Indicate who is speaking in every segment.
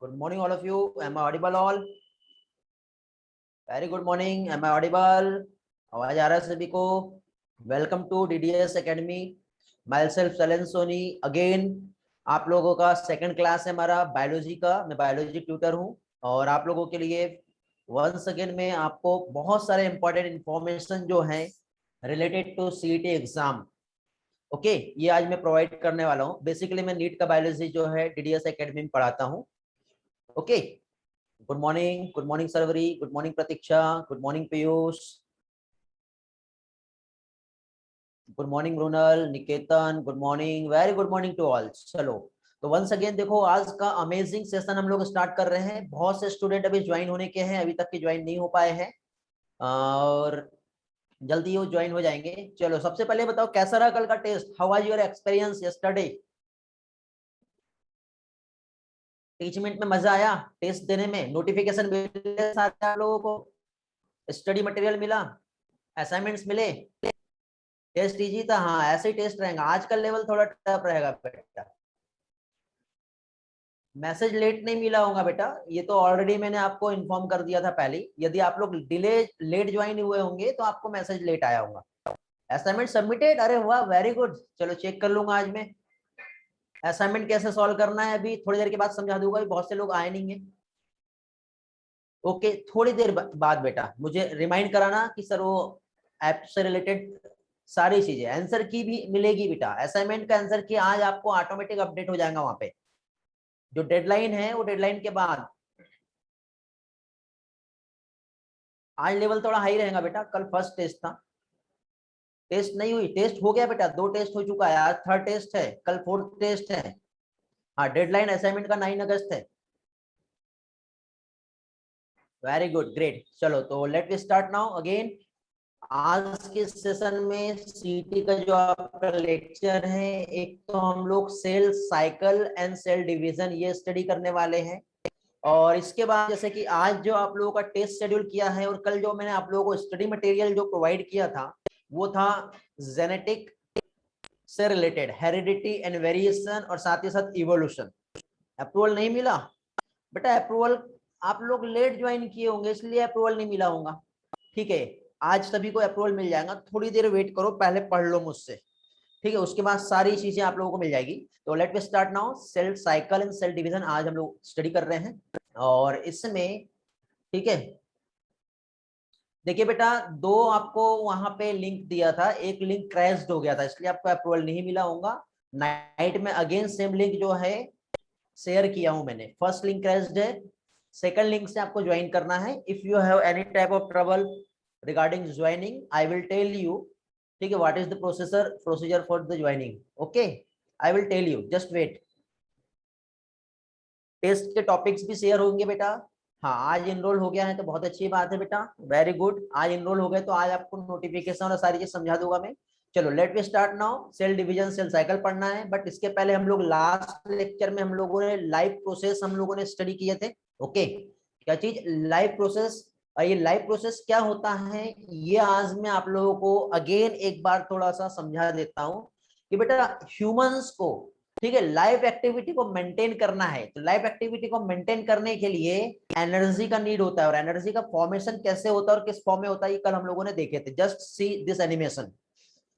Speaker 1: Good morning, all of you. Am I audible all? Very good morning. Am I audible? आवाज आ रहा है सभी को? Welcome to DDS Academy. Myself Salen Soni again. आप लोगों का सेकंड क्लास है हमारा बायोलॉजी का. मैं बायोलॉजी ट्यूटर हूँ और आप लोगों के लिए वंस अगेन में आपको बहुत सारे इंपॉर्टेंट इंफॉर्मेशन जो है related to CET exam okay ये आज मैं प्रोवाइड करने वाला हूँ. बेसिकली मैं नीट का बायोलॉजी जो है डीडीएस एकेडमी में पढ़ाता हूँ. Okay, good morning Sarvari, good morning Pratiksha, good morning Piyush, good morning ब्रूनल, Niketan, good morning, very good morning to all. चलो तो वंस अगेन देखो आज का अमेजिंग सेशन हम लोग स्टार्ट कर रहे हैं. बहुत से स्टूडेंट अभी ज्वाइन होने के हैं, अभी तक के ज्वाइन नहीं हो पाए हैं और जल्दी वो ज्वाइन हो जाएंगे. चलो सबसे पहले बताओ कैसा रहा कल का test. How was your experience yesterday? टीचमेंट में मजा आया? टेस्ट देने में नोटिफिकेशन मिले सारे आप लोगों को? स्टडी मटेरियल मिला? असाइनमेंट्स मिले? टेस्ट इजी था? हाँ ऐसे ही टेस्ट रहेगा. आज का लेवल थोड़ा टफ रहेगा बेटा. मैसेज लेट नहीं मिला होगा बेटा, ये तो ऑलरेडी मैंने आपको इन्फॉर्म कर दिया था पहले. यदि आप लोग डिले लेट ज्वाइन हुए होंगे तो आपको मैसेज लेट आया होगा. Assignment submitted? अरे वाह, वेरी गुड. चलो चेक कर लूंगा आज मैं. असाइनमेंट कैसे सॉल्व करना है अभी थोड़ी देर के बाद समझा दूंगा. बहुत से लोग आए नहीं है. ओके थोड़ी देर बाद बेटा मुझे रिमाइंड कराना कि सर वो ऐप से रिलेटेड सारी चीजें आंसर की भी मिलेगी बेटा. असाइनमेंट का आंसर की आज आपको ऑटोमेटिक अपडेट हो जाएगा. वहां पे जो डेडलाइन है वो डेडलाइन के बाद. आज लेवल थोड़ा हाई रहेगा बेटा. कल फर्स्ट टेस्ट था. टेस्ट नहीं हुई? टेस्ट हो गया बेटा, 2 टेस्ट हो चुका है. आज थर्ड टेस्ट है, कल फोर्थ टेस्ट है. हाँ डेडलाइन असाइनमेंट का 9 अगस्त है. Very good, great. चलो तो let we start now again. आज के सेशन में सीटी का जो आपका लेक्चर है, एक तो हम लोग cell cycle and cell division ये स्टडी करने वाले हैं. और इसके बाद जैसे कि आज जो आप लोगों का टेस्ट शेड्यूल किया है और कल जो मैंने आप लोगों को स्टडी मटेरियल जो प्रोवाइड किया था वो था जेनेटिक से रिलेटेड, हेरिडिटी एंड वेरिएशन और साथ ही साथ इवोल्यूशन. अप्रूवल नहीं मिला बेटा? अप्रूवल आप लोग लेट ज्वाइन किए होंगे इसलिए अप्रूवल नहीं मिला होगा. ठीक है, आज सभी को अप्रूवल मिल जाएगा. थोड़ी देर वेट करो, पहले पढ़ लो मुझसे. ठीक है, उसके बाद सारी चीजें आप लोगों को मिल जाएगी. तो let me start now. Cell cycle and cell division आज हम लोग स्टडी कर रहे हैं. और इसमें ठीक है देखिए बेटा, 2 आपको वहां पे लिंक दिया था. एक लिंक क्रैश्ड हो गया था इसलिए आपको अप्रूवल नहीं मिला होगा. नाइट में अगेन सेम लिंक जो है शेयर किया हूं मैंने. फर्स्ट लिंक क्रैश्ड है, सेकंड लिंक से आपको ज्वाइन करना है. If you have any type of trouble regarding joining I will tell you. ठीक है, what is the procedure for the joining. okay I will tell you, just wait. Test के topics भी share होंगे बेटा. हाँ आज इनरोल हो गया है तो बहुत अच्छी बात है बेटा, वेरी गुड. आज इनरोल हो गए तो आज आपको नोटिफिकेशन और सारी चीज समझा दूंगा मैं. चलो let me start now. Cell division cell cycle पढ़ना है, बट इसके पहले हम लोग लास्ट लेक्चर में हम लोगों ने लाइव प्रोसेस हम लोगों ने स्टडी किए थे. ओके क्या चीज? Live process. और ये लाइव प्रोसेस क्या होता है ये आज मैं आप लोगों को अगेन एक बार थोड़ा सा समझा देता हूं कि बेटा ह्यूमंस को ठीक है लाइव एक्टिविटी को मेंटेन करना है. तो लाइव एक्टिविटी को मेंटेन करने के लिए एनर्जी का नीड होता है. और एनर्जी का फॉर्मेशन कैसे होता है और किस फॉर्म में होता है ये कल हम लोगों ने देखे थे. Just see this animation.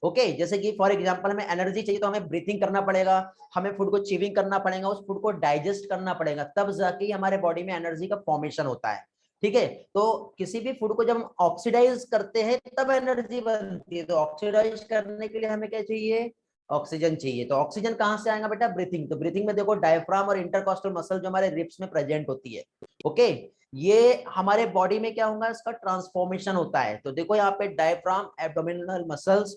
Speaker 1: Okay जैसे कि फॉर एग्जांपल हमें एनर्जी चाहिए तो हमें ब्रीथिंग करना पड़ेगा, हमें फूड को चीविंग करना पड़ेगा, उस फूड को डाइजेस्ट करना पड़ेगा, तब जाके हमारे बॉडी में एनर्जी का फॉर्मेशन होता है. ठीक है, तो किसी भी फूड को जब हम ऑक्सीडाइज करते हैं तब एनर्जी बनती है. तो ऑक्सीडाइज करने के लिए हमें क्या चाहिए? ऑक्सीजन चाहिए. तो ऑक्सीजन कहां से आएगा बेटा? ब्रीथिंग. तो ब्रीथिंग में देखो डायफ्राम और इंटरकॉस्टल मसल जो हमारे रिब्स में प्रेजेंट होती है. ओके ये हमारे बॉडी में क्या होगा? इसका ट्रांसफॉर्मेशन होता है. तो देखो यहाँ पे डायफ्राम, एब्डोमिनल मसल्स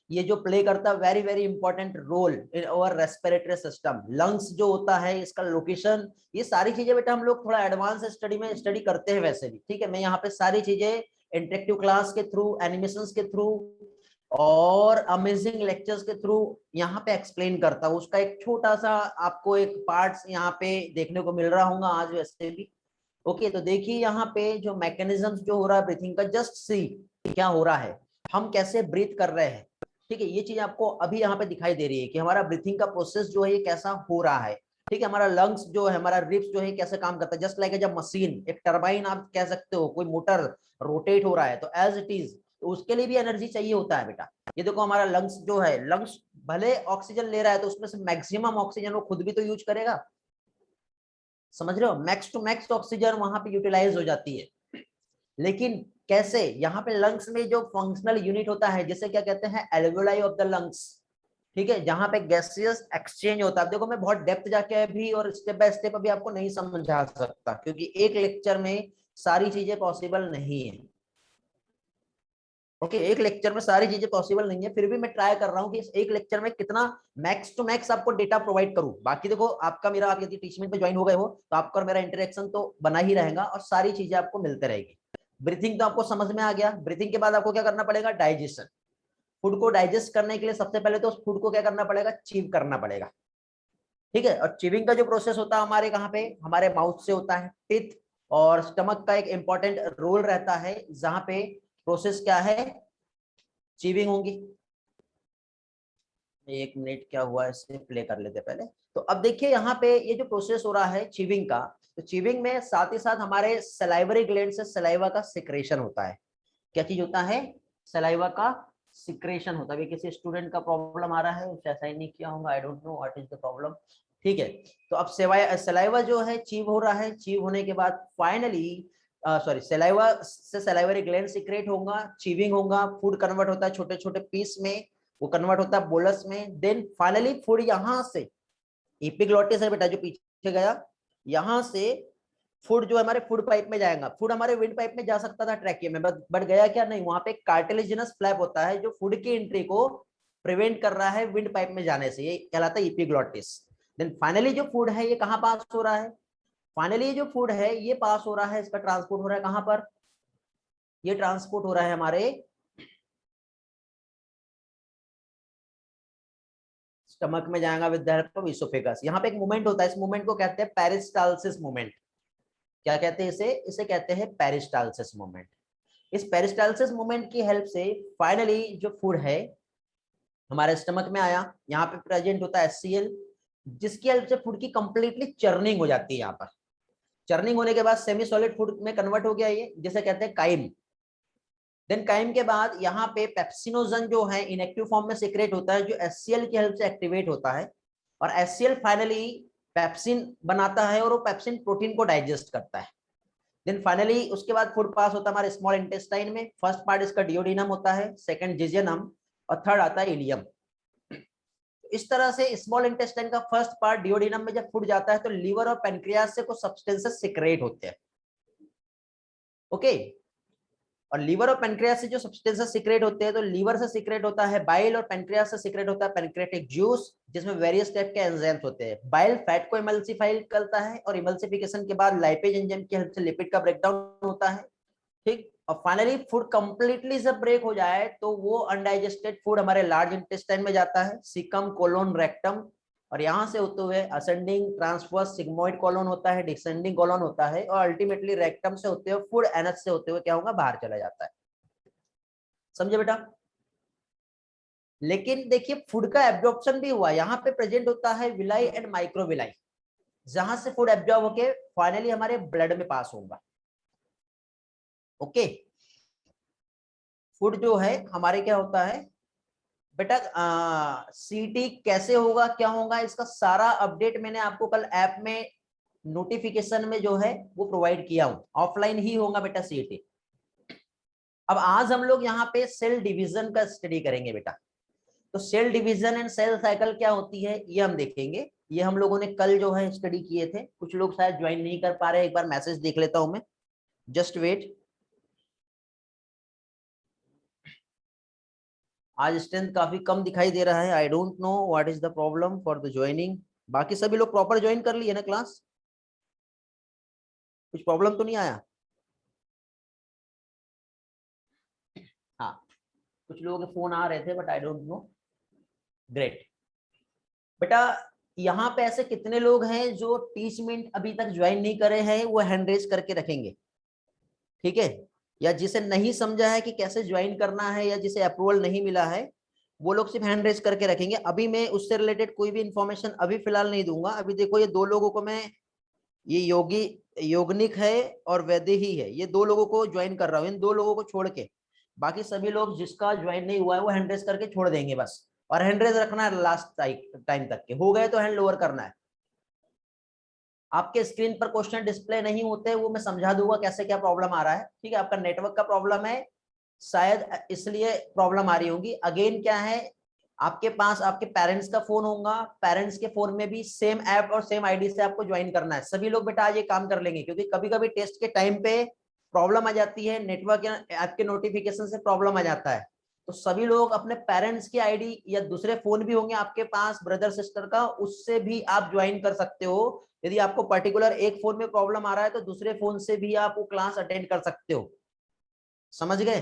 Speaker 1: ये जो प्ले करता है very very important role in our respiratory system. Lungs जो होता है इसका लोकेशन, ये सारी चीजें बेटा हम लोग थोड़ा एडवांस स्टडी में स्टडी करते हैं वैसे भी. ठीक है, मैं यहाँ पे सारी चीजें इंटरेक्टिव क्लास के थ्रू, एनिमेशंस के थ्रू और अमेजिंग लेक्चर्स के थ्रू यहाँ पे एक्सप्लेन करता हूँ. उसका एक छोटा सा आपको एक पार्ट्स यहाँ पे देखने को मिल रहा होगा आज वैसे भी. ओके तो देखिए यहाँ पे जो मैकेनिज्म जो हो रहा है ब्रीथिंग का, जस्ट सी क्या हो रहा है, हम कैसे ब्रीथ कर रहे हैं. ठीक है, ये चीज आपको अभी यहाँ पे दिखाई दे रही है कि हमारा ब्रीथिंग का प्रोसेस जो है ये कैसा हो रहा है. ठीक है, हमारा लंग्स जो है, हमारा रिब्स जो है कैसे काम करता है, जस्ट लाइक जब मशीन, एक टरबाइन आप कह सकते हो, कोई मोटर रोटेट हो रहा है तो एज इट इज, तो उसके लिए भी एनर्जी चाहिए होता है बेटा। ये देखो हमारा लंग्स जो है, लंग्स भले ऑक्सीजन ले रहा है तो उसमें से मैक्सिमम ऑक्सीजन वो खुद भी तो यूज करेगा, समझ रहे हो, मैक्स टू मैक्स ऑक्सीजन वहां पे यूटिलाइज हो जाती है। लेकिन कैसे, यहाँ पे लंग्स में जो फंक्शनल यूनिट होता है जिसे क्या कहते हैं, एल्वेओलाई ऑफ द लंग्स, ठीक है, जहां पे गैसियस एक्सचेंज होता है। देखो मैं बहुत डेप्थ जाके अभी और स्टेप बाय स्टेप अभी आपको नहीं समझा सकता, क्योंकि एक लेक्चर में सारी चीजें पॉसिबल नहीं है। ओके, एक लेक्चर में सारी चीजें पॉसिबल नहीं है, फिर भी मैं ट्राई कर रहा हूँ कि इस एक लेक्चर में कितना मैक्स टू मैक्स आपको डेटा प्रोवाइड करूँ। बाकी देखो आपका मेरा, आप यदि टीचमेंट पे ज्वाइन हो गए हो तो आपका और मेरा इंटरेक्शन तो बना ही रहेगा और सारी चीजें आपको मिलते रहेगी। ब्रीथिंग तो आपको समझ में आ गया। ब्रीथिंग के बाद आपको क्या करना पड़ेगा, डाइजेशन। फूड को डाइजेस्ट करने के लिए सबसे पहले तो उस फूड को क्या करना पड़ेगा, चीव करना पड़ेगा, ठीक है। और चीविंग का जो प्रोसेस होता है हमारे कहाँ पे, हमारे माउथ से होता है, टिथ और स्टमक का एक इंपॉर्टेंट रोल रहता है, जहां पे प्रोसेस क्या है, चीविंग होगी। एक मिनट, क्या हुआ, इसे प्ले कर लेते पहले। तो अब देखिए यहाँ पे ये जो प्रोसेस हो रहा है चीविंग का, तो चीविंग में साथ ही साथ हमारे सलाइवरी ग्लैंड से सलाइवा का सिक्रेशन होता है। क्या चीज होता है, सलाइवा का सिक्रेशन होता है। किसी स्टूडेंट का प्रॉब्लम आ रहा है, उसे असाइन नहीं किया होगा, I don't know what is the problem, ठीक है। तो अब सलाइवा जो है चीव हो रहा है, चीव होने के बाद फाइनली सॉरी, सलाइवा से सलाइवरी ग्लैंड सिक्रेट होगा, चीविंग होगा, फूड कन्वर्ट होता है छोटे छोटे पीस में, वो कन्वर्ट होता है बोलस में, देन फाइनली फूड यहाँ से, एपिग्लोटिस है बेटा जो पीछे गया, यहाँ से फूड जो हमारे फूड पाइप में जाएगा। फूड हमारे विंड पाइप में जा सकता था ट्रैकिया में, बट गया क्या, नहीं, वहां पे कार्टिलेजिनस फ्लैप होता है जो फूड की एंट्री को प्रिवेंट कर रहा है विंड पाइप में जाने से, ये कहलाता है एपिग्लोटिस। देन फाइनली जो फूड है ये कहाँ पास हो रहा है, फाइनली जो फूड है ये पास हो रहा है, इसका ट्रांसपोर्ट हो रहा है कहाँ पर, ये ट्रांसपोर्ट हो रहा है हमारे स्टमक में, जाएगा with the help of oesophagus. यहाँ पे एक मूवमेंट होता है, इस मूवमेंट को कहते हैं पेरिस्टाल्सिस मूवमेंट। क्या कहते हैं इसे, इसे कहते हैं पेरिस्टाल्सिस मूवमेंट। इस पेरिस्टाल्सिस मूवमेंट की हेल्प से फाइनली जो फूड है हमारे स्टमक में आया, यहाँ पे प्रेजेंट होता है HCl, जिसकी हेल्प से फूड की कंप्लीटली चर्निंग हो जाती है। यहाँ पर चर्निंग होने के बाद सेमी सॉलिड फूड में कन्वर्ट हो गया ये, जिसे कहते हैं काइम। देन काइम के बाद यहाँ पे पेप्सिनोजन जो है इनएक्टिव फॉर्म में सीक्रेट होता है, जो HCl की हेल्प से एक्टिवेट होता है, और HCl फाइनली पेप्सिन बनाता है और वो पेप्सिन प्रोटीन को डाइजेस्ट करता है। देन फाइनली उसके बाद फूड पास होता है हमारे स्मॉल इंटेस्टाइन में। फर्स्ट पार्ट इसका डिओडिनम होता है, सेकंड जिजेनम, और थर्ड आता है इलियम। इस तरह से स्मॉल इंटेस्टाइन का फर्स्ट पार्ट डिओडिनम में जब फूड जाता है तो लीवर और पेनक्रियास से कुछ सब्सटेंसेस सिक्रेट होते हैं, ओके। और लीवर और पेनक्रियास से जो सब्सटेंसेस सिक्रेट होते हैं, तो लीवर से सिक्रेट होता है बाइल, और पेनक्रियास से सिक्रेट होता है पेनक्रियाटिक जूस, जिसमें वेरियस टाइप के एंजाइम्स होते हैं। बाइल फैट को इमल्सिफाई करता है, और इमल्सिफिकेशन के बाद लाइपेज एंजाइम की हेल्प से लिपिड का ब्रेकडाउन होता है, ठीक। और फाइनली फूड कंप्लीटली जब ब्रेक हो जाए तो वो अनडाइजेस्टेड फूड हमारे लार्ज इंटेस्टाइन में जाता है, सीकम, कोलोन, रेक्टम, और यहाँ से होते हुए असेंडिंग ट्रांसवर्स सिग्मोइड कॉलोन होता है, डिसेंडिंग कॉलोन होता है, और अल्टीमेटली रेक्टम से होते हुए फूड एनस से होते हुए क्या होगा, बाहर चला जाता है। समझे बेटा। लेकिन देखिए फूड का एब्जॉर्प्शन भी हुआ, यहाँ पे प्रेजेंट होता है विलाई एंड माइक्रोविलाई, जहां से फूड एब्जॉर्ब होके फाइनली हमारे ब्लड में पास होगा, ओके। फूड जो है हमारे क्या होता है बेटा, सीटी कैसे होगा, क्या होगा, इसका सारा अपडेट मैंने आपको कल ऐप में नोटिफिकेशन में जो है वो प्रोवाइड किया हूं, ऑफलाइन ही होगा बेटा सीटी। अब आज हम लोग यहाँ पे सेल डिवीजन का स्टडी करेंगे बेटा। तो cell division and cell cycle क्या होती है ये हम देखेंगे। ये हम लोगों ने कल जो है स्टडी किए थे, कुछ लोग शायद ज्वाइन नहीं कर पा रहे, एक बार मैसेज देख लेता हूं मैं, जस्ट वेट। आज स्ट्रेंथ काफी कम दिखाई दे रहा है, I don't know what is the problem for the joining. बाकी सभी लोग प्रॉपर ज्वाइन कर लिए ना क्लास, कुछ प्रॉब्लम तो नहीं आया। हाँ, कुछ लोगों के फोन आ रहे थे but I don't know, great. बेटा यहाँ पे ऐसे कितने लोग हैं जो टीचमेंट अभी तक ज्वाइन नहीं करे हैं, वो हैंड रेज करके रखेंगे, ठीक है। या जिसे नहीं समझा है कि कैसे ज्वाइन करना है, या जिसे अप्रूवल नहीं मिला है, वो लोग सिर्फ हैंड रेज करके रखेंगे। अभी मैं उससे रिलेटेड कोई भी इंफॉर्मेशन अभी फिलहाल नहीं दूंगा। अभी देखो ये दो लोगों को मैं, ये योगी योगनिक है और वैदेही है, ये दो लोगों को ज्वाइन कर रहा हूँ, इन दो लोगों को छोड़ के बाकी सभी लोग जिसका ज्वाइन नहीं हुआ है वो हैंड रेज करके छोड़ देंगे बस। और हैंड रेज रखना है लास्ट टाइम तक के, हो गए तो हैंड लोअर करना है। आपके स्क्रीन पर क्वेश्चन डिस्प्ले नहीं होते, वो मैं समझा दूंगा कैसे क्या प्रॉब्लम आ रहा है। ठीक है, आपका नेटवर्क का प्रॉब्लम है शायद, इसलिए प्रॉब्लम आ रही होगी। अगेन क्या है, आपके पास आपके पेरेंट्स का फोन होगा, पेरेंट्स के फोन में भी सेम ऐप और सेम आईडी से आपको ज्वाइन करना है। सभी लोग बेटा आज ये काम कर लेंगे, क्योंकि कभी कभी टेस्ट के टाइम पे प्रॉब्लम आ जाती है, नेटवर्क या ऐप के नोटिफिकेशन से प्रॉब्लम आ जाता है। तो सभी लोग अपने पेरेंट्स की आईडी या दूसरे फोन भी होंगे आपके पास ब्रदर सिस्टर का, उससे भी आप ज्वाइन कर सकते हो। यदि आपको पर्टिकुलर एक फोन में प्रॉब्लम आ रहा है तो दूसरे फोन से भी आप वो क्लास अटेंड कर सकते हो। समझ गए?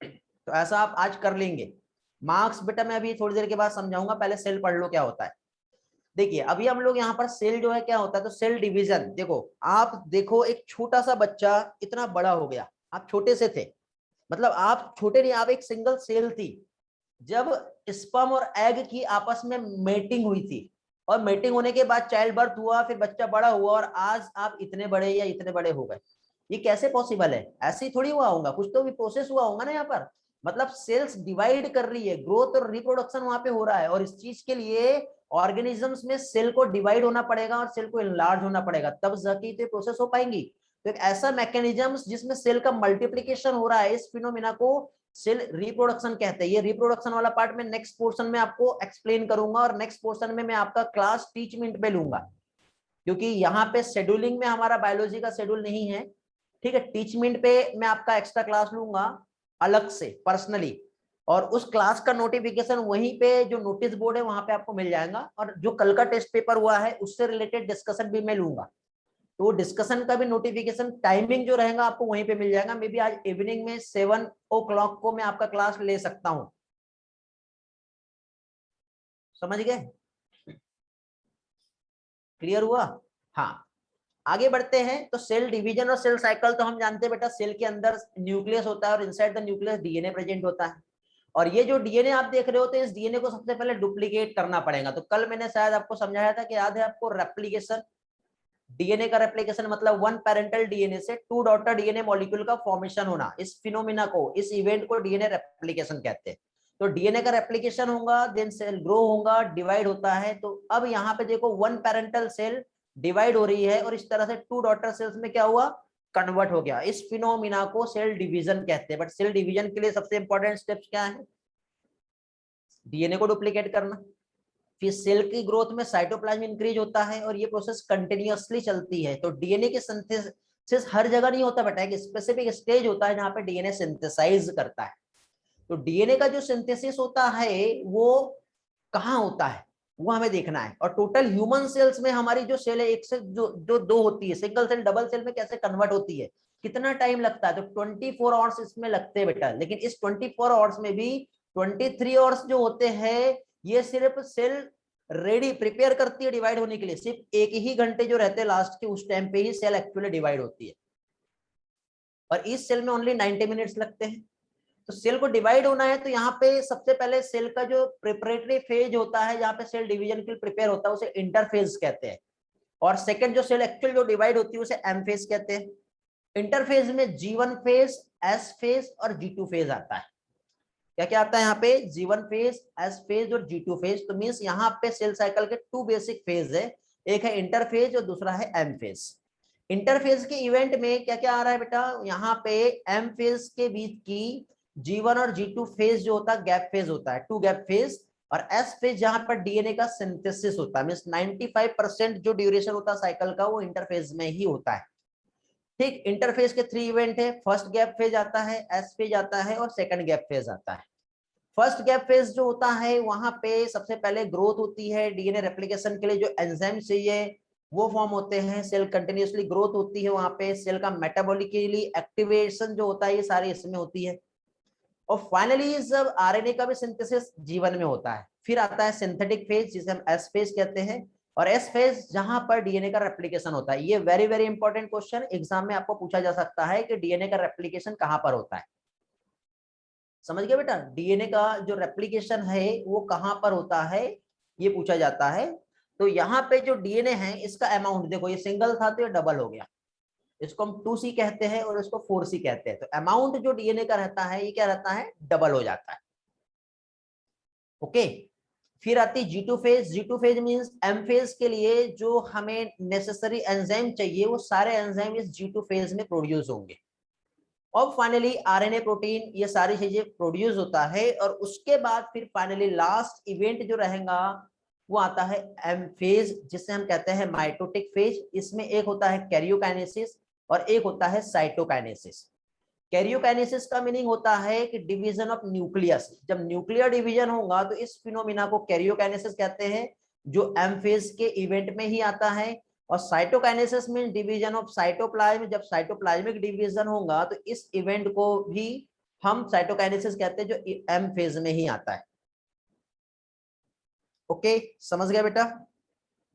Speaker 1: तो ऐसा आप आज कर लेंगे। मार्क्स बेटा मैं अभी थोड़ी देर के बाद समझाऊंगा, पहले सेल पढ़ लो क्या होता है। देखिए अभी हम लोग यहाँ पर सेल जो है क्या होता है, तो सेल डिवीजन देखो, आप देखो एक छोटा सा बच्चा इतना बड़ा हो गया, आप छोटे से थे, मतलब आप छोटे नहीं, आप एक सिंगल सेल थी। जब स्पर्म और एग की आपस में मेटिंग हुई थी, और मेटिंग होने के बाद चाइल्ड बर्थ हुआ, फिर बच्चा बड़ा हुआ, और आज आप इतने बड़े या इतने बड़े हो गए। ये कैसे पॉसिबल है? ऐसे ही थोड़ी हुआ होगा, कुछ तो भी प्रोसेस हुआ होगा ना यहाँ पर। मतलब सेल्स डिवाइड कर रही है, ग्रोथ और रिप्रोडक्शन वहां पे हो रहा है, और इस चीज के लिए ऑर्गेनिजम्स में सेल को डिवाइड होना पड़ेगा और सेल को इनलार्ज होना पड़ेगा, तब जाके ये प्रोसेस हो पाएंगी। तो एक ऐसा मैकेनिज्म जिसमें सेल का मल्टीप्लीकेशन हो रहा है, इस फिनोमिना को सेल रिप्रोडक्शन कहते हैं। ये रिप्रोडक्शन वाला पार्ट में नेक्स्ट पोर्शन में आपको एक्सप्लेन करूंगा, और नेक्स्ट पोर्शन में मैं आपका क्लास टीचमेंट पे लूंगा, क्योंकि यहाँ पे शेड्यूलिंग में हमारा बायोलॉजी का शेड्यूल नहीं है। ठीक है, टीचमेंट पे मैं आपका एक्स्ट्रा क्लास लूंगा अलग से पर्सनली, और उस क्लास का नोटिफिकेशन वहीं पे जो नोटिस बोर्ड है वहां पे आपको मिल जाएगा, और जो कल का टेस्ट पेपर हुआ है उससे रिलेटेड डिस्कशन भी मैं लूंगा। तो वो डिस्कशन का भी नोटिफिकेशन टाइमिंग जो रहेगा आपको वहीं पे मिल जाएगा। मे बी आज इवनिंग में 7 o'clock को मैं आपका क्लास ले सकता हूं। समझ गए? क्लियर हुआ? हाँ, आगे बढ़ते हैं। तो सेल डिवीजन और सेल साइकिल तो हम जानते हैं बेटा, सेल के अंदर न्यूक्लियस होता है और inside the nucleus DNA present होता है। और ये जो डीएनए आप देख रहे हो, तो इस डीएनए को सबसे पहले डुप्लीकेट करना पड़ेगा। तो कल मैंने शायद आपको समझाया था कि याद है आपको, रेप्लिकेशन। डीएनए का रेप्लिकेशन मतलब वन पेरेंटल डीएनए से टू डॉटर डीएनए मॉलिक्यूल का फॉर्मेशन होना। इस फिनोमिना को, इस इवेंट को डीएनए रेप्लिकेशन कहते हैं। तो डीएनए का रेप्लिकेशन होगा, देन सेल ग्रो होगा, डिवाइड होता है। तो अब यहाँ पे देखो, वन पेरेंटल सेल डिवाइड हो रही है और इस तरह से टू डॉटर सेल्स में क्या हुआ, कन्वर्ट हो गया। इस फिनोमिना को सेल डिवीजन कहते हैं। बट सेल डिवीजन के लिए सबसे इंपॉर्टेंट स्टेप्स क्या है? डीएनए को डुप्लीकेट करना, फिर सेल की ग्रोथ में साइटोप्लाज्म इंक्रीज होता है, और ये प्रोसेस कंटिन्यूअसली चलती है। तो डीएनए के सिंथेसिस हर जगह नहीं होता बेटा, एक स्पेसिफिक स्टेज होता है जहां पे डीएनए सिंथेसाइज करता है। तो डीएनए का जो सिंथेसिस होता है वो कहाँ होता है, वो हमें देखना है। और टोटल ह्यूमन सेल्स में हमारी जो सेल है, एक से जो दो होती है, सिंगल सेल डबल सेल में कैसे कन्वर्ट होती है, कितना टाइम लगता है? तो 24 आवर्स इसमें लगते हैं बेटा। लेकिन इस 24 आवर्स में भी 23 आवर्स जो होते हैं, ये सिर्फ सेल रेडी प्रिपेयर करती है डिवाइड होने के लिए। सिर्फ एक ही घंटे जो रहते हैं लास्ट के, उस टाइम पे ही सेल एक्चुअली डिवाइड होती है, और इस सेल में ओनली 90 मिनट्स लगते हैं। तो सेल को डिवाइड होना है, तो यहाँ पे सबसे पहले सेल का जो प्रिपरेटरी फेज होता है, जहाँ पे सेल डिवीजन के लिए प्रिपेयर होता है, उसे इंटरफेज कहते हैं। और सेकंड जो सेल एक्चुअल जो डिवाइड होती है, उसे एम फेज कहते हैं। इंटरफेज में G1 फेज, एस फेज और G2 फेज आता है। क्या क्या आता है यहाँ पे? G1 फेज, एस फेज और G2 फेज। तो मींस यहाँ पे सेल साइकिल के टू बेसिक फेज है, एक है इंटरफेज और दूसरा है एम फेज। इंटरफेज के इवेंट में क्या क्या आ रहा है बेटा? यहाँ पे एम फेज के बीच की G1 और G2 फेज जो होता है गैप फेज होता है, टू गैप फेज। और एस फेज जहां पर डीएनए का सिंथेसिस होता है, मींस 95% जो ड्यूरेशन होता है साइकिल का, वो इंटरफेज में ही होता है। ठीक, इंटरफेज के 3 इवेंट है, फर्स्ट गैप फेज आता है, एस फेज आता है, और सेकंड गैप फेज आता है। फर्स्ट गैप फेज जो होता है, वहां पे सबसे पहले ग्रोथ होती है, डीएनए रेप्लिकेशन के लिए जो एंजाइम चाहिए वो फॉर्म होते हैं, सेल कंटिन्यूअसली ग्रोथ होती है वहां पे, सेल का मेटाबॉलिकली एक्टिवेशन जो होता है ये सारी इसमें होती है। और फाइनली जब आरएनए का भी सिंथेसिस जीवन में होता है, फिर आता है सिंथेटिक फेज जिसे हम एस फेज कहते हैं, और एस फेज जहां पर डीएनए का रेप्लिकेशन होता है। ये very very important question exam में आपको पूछा जा सकता है कि डीएनए का रेप्लिकेशन कहां पर होता है। समझ गए बेटा? डीएनए का जो रेप्लिकेशन है वो कहाँ पर होता है, ये पूछा जाता है। तो यहाँ पे जो डीएनए है इसका अमाउंट देखो, ये सिंगल था तो ये डबल हो गया, इसको हम 2C कहते हैं और इसको 4C कहते हैं। तो अमाउंट जो डीएनए का रहता है ये क्या रहता है, डबल हो जाता है। ओके, फिर आती G2 phase. G2 phase means M phase के लिए जो हमें नेसेसरी एंजाइम चाहिए वो सारे एंजाइम इस G2 फेज में प्रोड्यूस होंगे। और फाइनली आरएनए प्रोटीन, ये सारी चीजें प्रोड्यूस होता है। और उसके बाद फिर फाइनली लास्ट इवेंट जो रहेगा वो आता है एम फेज, जिसे हम कहते हैं माइटोटिक फेज। इसमें एक होता है कैरियोकाइनेसिस और एक होता है साइटोकाइनेसिस। कैरियोकाइनेसिस का मीनिंग होता है कि डिवीजन ऑफ न्यूक्लियस। जब न्यूक्लियर डिवीजन होगा तो इस फिनोमिना को कैरियोकाइनेसिस कहते हैं, जो एम फेज के इवेंट में ही आता है। और cytokinesis mean division of cytoplasm. जब साइटोप्लाज्मिक डिवीजन होगा तो इस इवेंट को भी हम साइटोकाइनेसिस कहते हैं, जो एम फेज में ही आता है। ओके, समझ गया बेटा?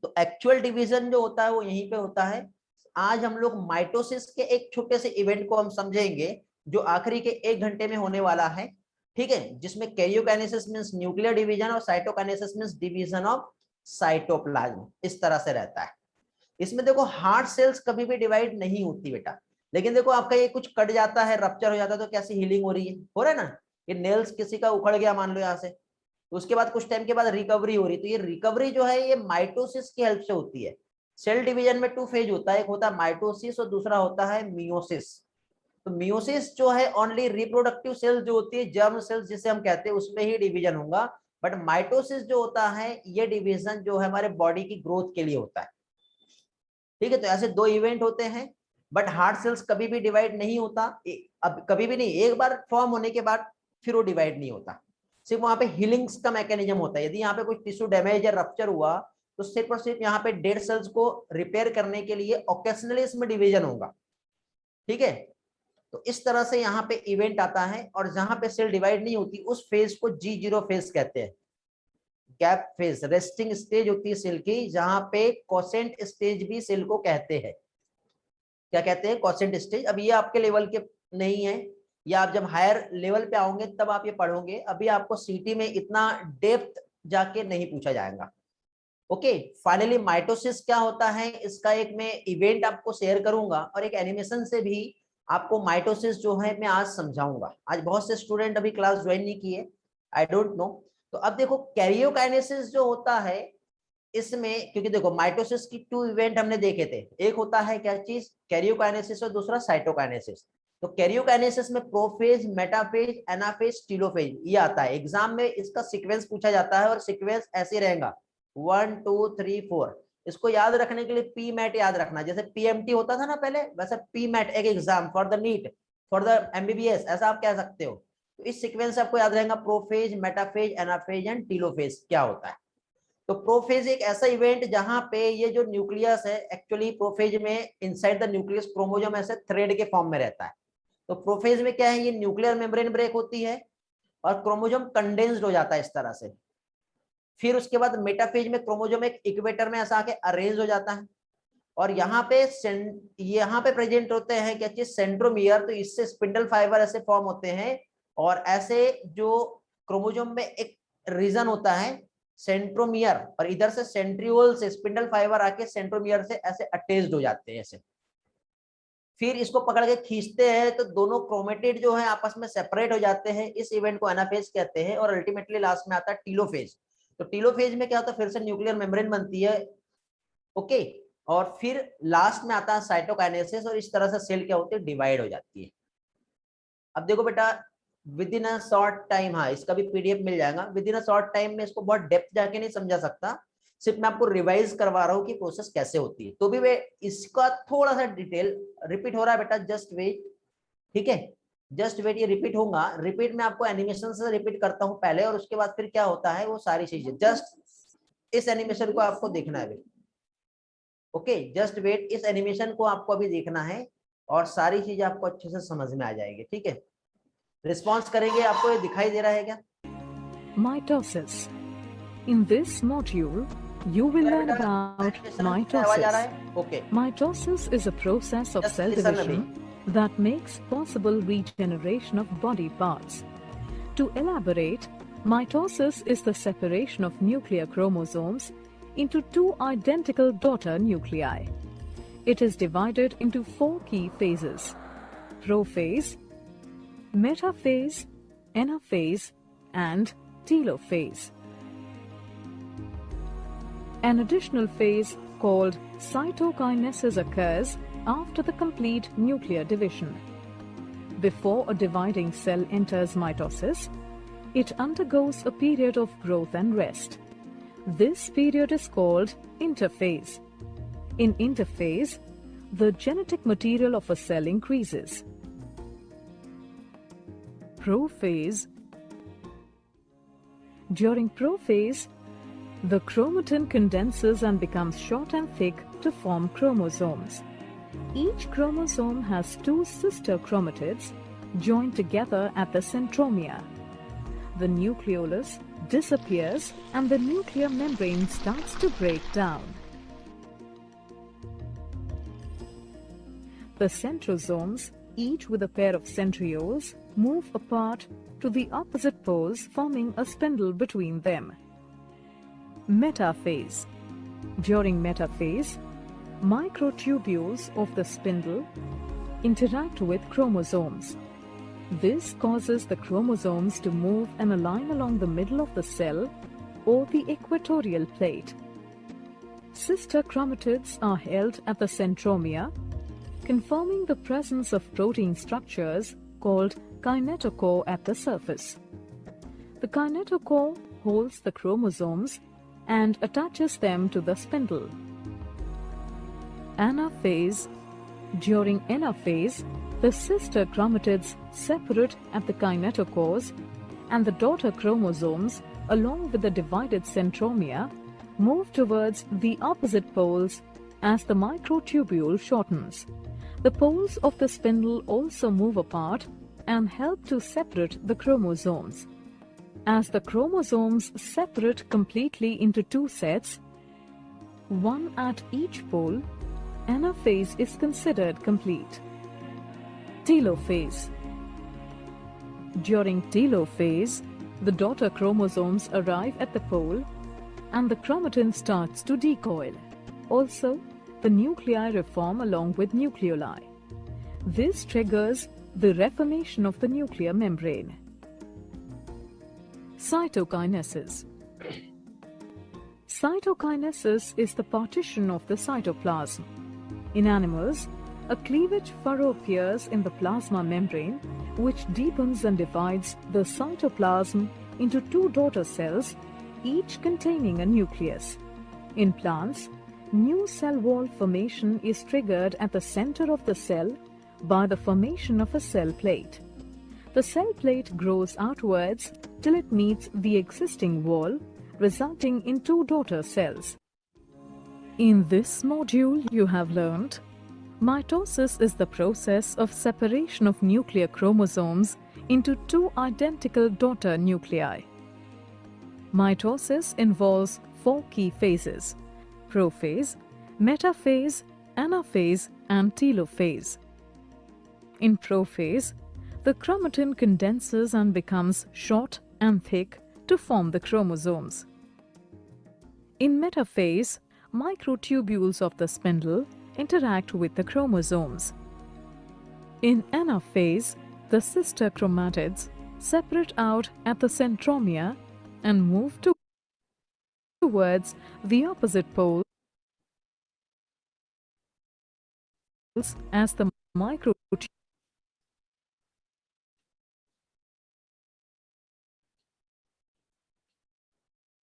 Speaker 1: तो एक्चुअल डिवीजन जो होता है वो यहीं पे होता है। आज हम लोग माइटोसिस के एक छोटे से इवेंट को हम समझेंगे, जो आखिरी के 1 घंटे में होने वाला है, ठीक है, जिसमें कैरियोकाइनेसिस मींस न्यूक्लियर डिवीजन और cytokinesis means division of cytoplasm. इस तरह से रहता है। इसमें देखो हार्ट सेल्स कभी भी डिवाइड नहीं होती बेटा, लेकिन देखो आपका ये कुछ कट जाता है, रप्चर हो जाता है, तो कैसी हीलिंग हो रही है, हो रहा है ना? ये नेल्स किसी का उखड़ गया मान लो यहाँ से, तो उसके बाद कुछ टाइम के बाद रिकवरी हो रही, तो ये रिकवरी जो है ये माइटोसिस की हेल्प से होती है। सेल डिवीजन में 2 फेज होता है, एक होता है माइटोसिस और दूसरा होता है मियोसिस। तो मियोसिस जो है ओनली रिप्रोडक्टिव सेल जो होती है, जर्म सेल्स जिसे हम कहते हैं, उसमें ही डिवीजन होगा। बट माइटोसिस जो होता है ये डिवीजन जो है हमारे बॉडी की ग्रोथ के लिए होता है। ठीक है, तो ऐसे 2 इवेंट होते हैं। बट हार्ट सेल्स कभी भी डिवाइड नहीं होता, अब कभी भी नहीं, एक बार फॉर्म होने के बाद फिर वो डिवाइड नहीं होता। सिर्फ वहां पे हीलिंग्स का मैकेनिज्म होता है। यदि यहाँ पे कुछ टिश्यू डैमेज या रप्चर हुआ तो सिर्फ और सिर्फ यहाँ पे डेड सेल्स को रिपेयर करने के लिए ऑकेशनली इसमें डिवीजन होगा। ठीक है, तो इस तरह से यहाँ पे इवेंट आता है। और जहां पे सेल डिवाइड नहीं होती उस फेज को G0 फेज कहते हैं, गैप फेज, रेस्टिंग स्टेज होती है सेल की, जहां पे क्वोशेंट स्टेज भी सेल को कहते हैं। क्या कहते हैं? Quotient stage. अब ये आपके लेवल के नहीं है, या आप जब हायर लेवल पे आओगे तब आप ये पढ़ोगे। अभी आपको सीटी में इतना डेप्थ जाके नहीं पूछा जाएगा। ओके, फाइनली माइटोसिस क्या होता है, इसका एक मैं इवेंट आपको शेयर करूंगा और एक एनिमेशन से भी आपको माइटोसिस जो है मैं आज समझाऊंगा। आज बहुत से स्टूडेंट अभी क्लास ज्वाइन नहीं किए, आई डोंट नो। तो अब देखो कैरियोकाइनेसिस जो होता है इसमें, क्योंकि देखो माइटोसिस की 2 इवेंट हमने देखे थे, एक होता है क्या चीज, कैरियोकाइनेसिस, और दूसरा साइटोकाइनेसिस। तो कैरियोकाइनेसिस में प्रोफेज, मेटाफेज, एनाफेज, टीलोफेज ये आता है। एग्जाम में इसका सीक्वेंस पूछा जाता है और सीक्वेंस ऐसे रहेगा 1 2 3 4। इसको याद रखने के लिए पी मैट याद रखना, जैसे पीएमटी होता था ना पहले, वैसे पी मैट एक exam for the NEET, for the MBBS, ऐसा आप कह सकते हो। तो इस सीक्वेंस से आपको याद रहेगा prophase, metaphase, anaphase and telophase क्या होता है। तो प्रोफेज एक ऐसा इवेंट जहां पे ये जो न्यूक्लियस है, एक्चुअली प्रोफेज में इनसाइड द न्यूक्लियस क्रोमोसोम ऐसे थ्रेड के फॉर्म में रहता है। तो प्रोफेज में क्या है, ये न्यूक्लियर मेम्ब्रेन ब्रेक होती है और क्रोमोसोम कंडेंस्ड हो जाता है इस तरह से। फिर उसके बाद मेटाफेज में क्रोमोसोम एक इक्वेटर में ऐसा आके अरेंज हो जाता है और यहाँ पे प्रेजेंट होते हैं क्या चीज, सेंट्रोमियर। तो इससे स्पिंडल फाइबर ऐसे फॉर्म होते हैं और ऐसे जो क्रोमोसोम में एक रीजन होता है सेंट्रोमियर, और इधर से सेंट्रियोल से स्पिंडल फाइबर आके सेंट्रोमियर से ऐसे अटैच्ड हो जाते हैं ऐसे। फिर इसको पकड़ के खींचते हैं तो दोनों क्रोमेटिड जो है आपस में सेपरेट हो जाते हैं। इस इवेंट को एनाफेज कहते हैं। और अल्टीमेटली लास्ट में आता है टीलोफेज। तो टीलोफेज में क्या होता है, फिर से न्यूक्लियर मेम्ब्रेन बनती है। ओके, और फिर लास्ट में आता है साइटोकाइनेसिस और इस तरह से सेल क्या होती है, डिवाइड हो जाती है। अब देखो बेटा, with in a short time, हाँ इसका भी पीडीएफ मिल जाएगा। With in a short time में इसको बहुत डेप्थ जाके नहीं समझा सकता, सिर्फ मैं आपको रिवाइज करवा रहा हूँ कि प्रोसेस कैसे होती है। तो भी वे इसका थोड़ा सा डिटेल रिपीट हो रहा है बेटा, जस्ट वेट। ठीक है, जस्ट वेट, ये रिपीट होगा। रिपीट में आपको एनिमेशन से रिपीट करता हूँ पहले, और उसके बाद फिर क्या होता है वो सारी चीजें। जस्ट इस एनिमेशन को आपको देखना है। ओके, जस्ट वेट, इस एनिमेशन को आपको अभी देखना है और सारी चीजें आपको अच्छे से समझ में आ जाएगी। ठीक है, रिस्पॉन्स करेंगे। आपको ये दिखाई दे रहा है क्या?
Speaker 2: Mitosis. In this module, you will learn about mitosis.
Speaker 1: Okay.
Speaker 2: Mitosis is a process of cell division that makes possible regeneration of body parts. To elaborate, mitosis is the separation of nuclear chromosomes into two identical daughter nuclei. It is divided into four key phases: prophase, metaphase, anaphase, and telophase. An additional phase called cytokinesis occurs after the complete nuclear division. Before a dividing cell enters mitosis, it undergoes a period of growth and rest. This period is called interphase. In interphase, the genetic material of a cell increases. Prophase. During prophase, the chromatin condenses and becomes short and thick to form chromosomes. Each chromosome has two sister chromatids joined together at the centromere. The nucleolus disappears and the nuclear membrane starts to break down. The centrosomes, each with a pair of centrioles, move apart to the opposite poles, forming a spindle between them. Metaphase. During metaphase, microtubules of the spindle interact with chromosomes. This causes the chromosomes to move and align along the middle of the cell or the equatorial plate. Sister chromatids are held at the centromere, confirming the presence of protein structures called kinetochore at the surface. The kinetochore holds the chromosomes and attaches them to the spindle. Anaphase. During anaphase, the sister chromatids separate at the kinetochores, and the daughter chromosomes, along with the divided centromere, move towards the opposite poles as the microtubule shortens. The poles of the spindle also move apart and help to separate the chromosomes. As the chromosomes separate completely into two sets, one at each pole, anaphase is considered complete. Telophase. During telophase, the daughter chromosomes arrive at the pole and the chromatin starts to decoil. Also, the nuclei reform along with nucleoli. This triggers the reformation of the nuclear membrane. Cytokinesis. Cytokinesis is the partition of the cytoplasm. In animals, a cleavage furrow appears in the plasma membrane, which deepens and divides the cytoplasm into two daughter cells, each containing a nucleus. In plants, new cell wall formation is triggered at the center of the cell by the formation of a cell plate. The cell plate grows outwards till it meets the existing wall, resulting in two daughter cells. In this module, you have learned mitosis is the process of separation of nuclear chromosomes into two identical daughter nuclei. Mitosis involves four key phases: prophase, metaphase, anaphase, and telophase. In prophase, the chromatin condenses and becomes short and thick to form the chromosomes. In metaphase, microtubules of the spindle interact with the chromosomes. In anaphase, the sister chromatids separate out at the centromere and move towards the opposite poles as the microtubule.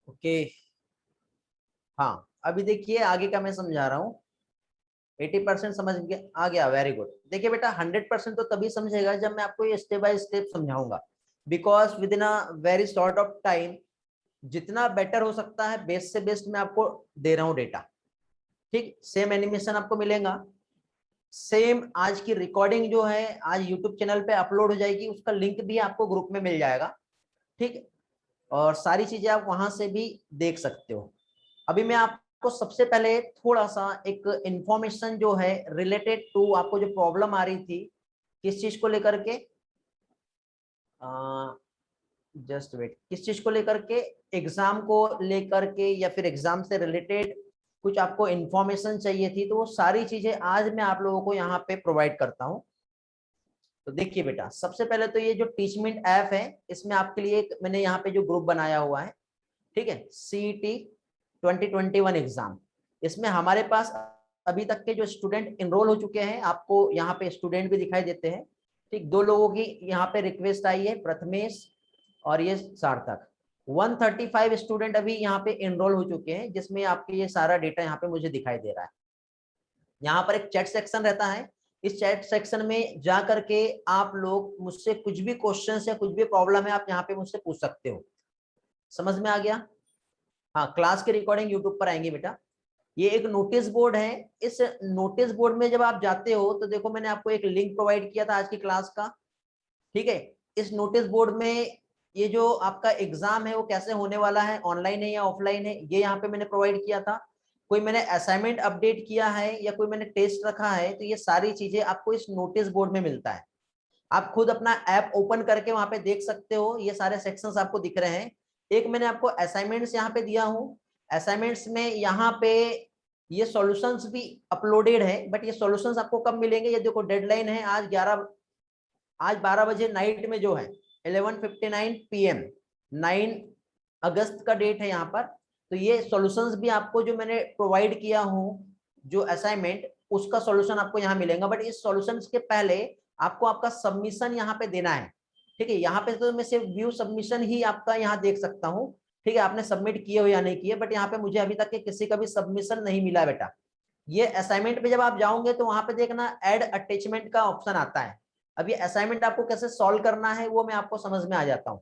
Speaker 1: Okay हाँ, अभी देखिए आगे का मैं समझा रहा हूँ। 80% समझ आ गया, वेरी गुड। देखिए बेटा 100% तो तभी समझेगा जब मैं आपको ये स्टेप बाय स्टेप समझाऊंगा, because with in a very short of time जितना बेटर हो सकता है बेस्ट से बेस्ट मैं आपको दे रहा हूँ डेटा। ठीक, सेम एनिमेशन आपको मिलेगा, सेम आज की रिकॉर्डिंग जो है आज यूट्यूब चैनल पे अपलोड हो जाएगी, उसका लिंक भी आपको ग्रुप में मिल जाएगा। ठीक, और सारी चीजें आप वहां से भी देख सकते हो। अभी मैं आपको सबसे पहले थोड़ा सा एक इंफॉर्मेशन जो है रिलेटेड टू आपको जो प्रॉब्लम आ रही थी किस चीज को लेकर के, जस्ट वेट, किस चीज को लेकर के? एग्जाम को लेकर के या फिर एग्जाम से रिलेटेड कुछ आपको इंफॉर्मेशन चाहिए थी, तो वो सारी चीजें आज मैं आप लोगों को यहाँ पे प्रोवाइड करता हूँ। तो देखिए बेटा, सबसे पहले तो ये जो टीचमेंट ऐप है, इसमें आपके लिए मैंने यहाँ पे जो ग्रुप बनाया हुआ है, ठीक है, CET 2021 एग्जाम, इसमें हमारे पास अभी तक के जो स्टूडेंट इनरोल हो चुके हैं, आपको यहाँ पे स्टूडेंट भी दिखाई देते हैं, ठीक, 2 लोगों की यहाँ पे रिक्वेस्ट आई है, प्रथमेश और ये सार्थक। 135 स्टूडेंट अभी यहाँ पे इनरोल हो चुके हैं, जिसमें आपके ये सारा डेटा यहाँ पे मुझे दिखाई दे रहा है। यहाँ पर एक चैट सेक्शन रहता है, इस चैट सेक्शन में जा करके आप लोग मुझसे कुछ भी क्वेश्चन या कुछ भी प्रॉब्लम है, आप यहाँ पे मुझसे पूछ सकते हो। समझ में आ गया? हाँ, क्लास की रिकॉर्डिंग यूट्यूब पर आएंगे बेटा। ये एक नोटिस बोर्ड है, इस नोटिस बोर्ड में जब आप जाते हो तो देखो मैंने आपको एक लिंक प्रोवाइड किया था आज की क्लास का, ठीक है। इस नोटिस बोर्ड में ये जो आपका एग्जाम है वो कैसे होने वाला है, ऑनलाइन है या ऑफलाइन है, ये यहाँ पे मैंने प्रोवाइड किया था। कोई मैंने असाइनमेंट अपडेट किया है या कोई मैंने टेस्ट रखा है, तो ये सारी चीजें आपको इस नोटिस बोर्ड में मिलता है। आप खुद अपना ऐप ओपन करके वहां पे देख सकते हो, ये सारे सेक्शंस आपको दिख रहे हैं। एक मैंने आपको असाइनमेंट्स यहाँ पे दिया हूँ, असाइनमेंट्स में यहाँ पे ये सॉल्यूशंस भी अपलोडेड है, बट ये सॉल्यूशंस आपको कब मिलेंगे? ये देखो डेडलाइन है आज 12 बजे नाइट में जो है 11:59 PM, 9 अगस्त का डेट है यहाँ पर। तो ये सॉल्यूशंस भी आपको जो मैंने प्रोवाइड किया हूँ, जो असाइनमेंट, उसका सॉल्यूशन आपको यहाँ मिलेगा। बट इस सॉल्यूशंस के पहले आपको आपका सबमिशन यहाँ पे देना है, ठीक है। यहाँ पे तो मैं सिर्फ व्यू सबमिशन ही आपका यहाँ देख सकता हूँ, ठीक है, आपने सबमिट किए हो या नहीं किए, बट यहाँ पे मुझे अभी तक के किसी का भी सबमिशन नहीं मिला बेटा। ये असाइनमेंट पे जब आप जाओगे तो वहां पे देखना ऐड अटैचमेंट का ऑप्शन आता है। अब ये असाइनमेंट आपको कैसे सॉल्व करना है वो मैं आपको समझ में आ जाता हूँ।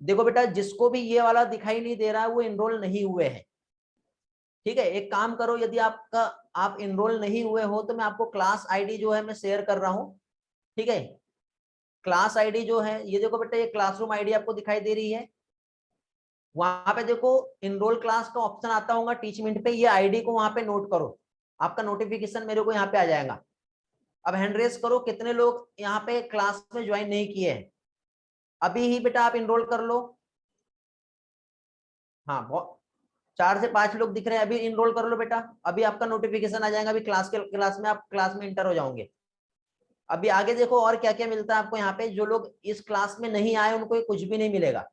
Speaker 1: देखो बेटा, जिसको भी ये वाला दिखाई नहीं दे रहा है वो इनरोल नहीं हुए हैं, ठीक है। एक काम करो, यदि आप इनरोल नहीं हुए हो तो मैं आपको क्लास आईडी जो है मैं शेयर कर रहा हूँ, ठीक है। क्लास आईडी जो है ये देखो बेटा, ये क्लासरूम आईडी आपको दिखाई दे रही है। वहां पे देखो इनरोल क्लास का ऑप्शन आता होगा टीचमेंट पे, ये आईडी को वहां पे नोट करो, आपका नोटिफिकेशन मेरे को यहाँ पे आ जाएगा। अब हैंड रेस करो, कितने लोग यहाँ पे क्लास में ज्वाइन नहीं किए हैं? अभी ही बेटा आप इनरोल कर लो। हाँ, बहुत 4 से 5 लोग दिख रहे हैं, अभी इनरोल कर लो बेटा, अभी आपका नोटिफिकेशन आ जाएगा, अभी क्लास में आप क्लास में इंटर हो जाओगे। अभी आगे देखो और क्या क्या मिलता है आपको यहाँ पे। जो लोग इस क्लास में नहीं आए उनको कुछ भी नहीं मिलेगा।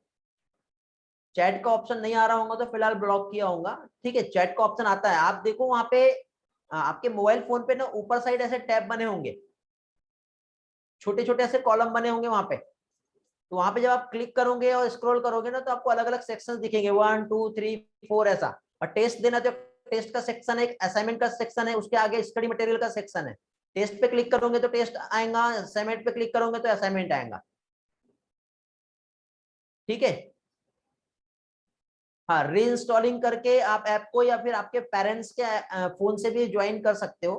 Speaker 1: चैट का ऑप्शन नहीं आ रहा होगा तो फिलहाल ब्लॉक किया होगा, ठीक है। चैट का ऑप्शन आता है, आप देखो वहां पे आपके मोबाइल फोन पे ना ऊपर साइड ऐसे टैब बने होंगे, छोटे छोटे ऐसे कॉलम बने होंगे वहां पे। तो वहां पे जब आप क्लिक करोगे और स्क्रॉल करोगे ना, तो आपको अलग अलग सेक्शन दिखेंगे, 1 2 3 4 ऐसा। और टेस्ट देना तो टेस्ट का सेक्शन है, एक असाइनमेंट का सेक्शन है, उसके आगे स्टडी मटेरियल का सेक्शन है। टेस्ट पे क्लिक करोगे तो टेस्ट आएगा, असाइनमेंट पे क्लिक करोगे तो असाइनमेंट आएगा, ठीक है। हाँ, रीइंस्टॉलिंग करके आप ऐप को या फिर आपके पेरेंट्स के फोन से भी ज्वाइन कर सकते हो।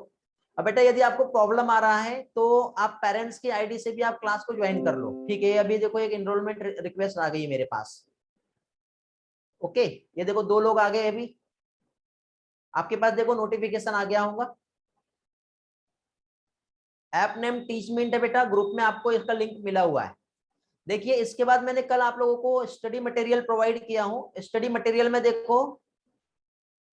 Speaker 1: अब बेटा यदि आपको प्रॉब्लम आ रहा है तो आप पेरेंट्स की आईडी से भी आप क्लास को ज्वाइन कर लो, ठीक है। अभी देखो एक एनरोलमेंट रिक्वेस्ट आ गई है मेरे पास, ओके। ये देखो 2 लोग आ गए, अभी आपके पास देखो नोटिफिकेशन आ गया होगा। ऐप नेम टीचमेंट है बेटा, ग्रुप में आपको इसका लिंक मिला हुआ है। देखिए इसके बाद मैंने कल आप लोगों को स्टडी मटेरियल प्रोवाइड किया हूँ। स्टडी मटेरियल में देखो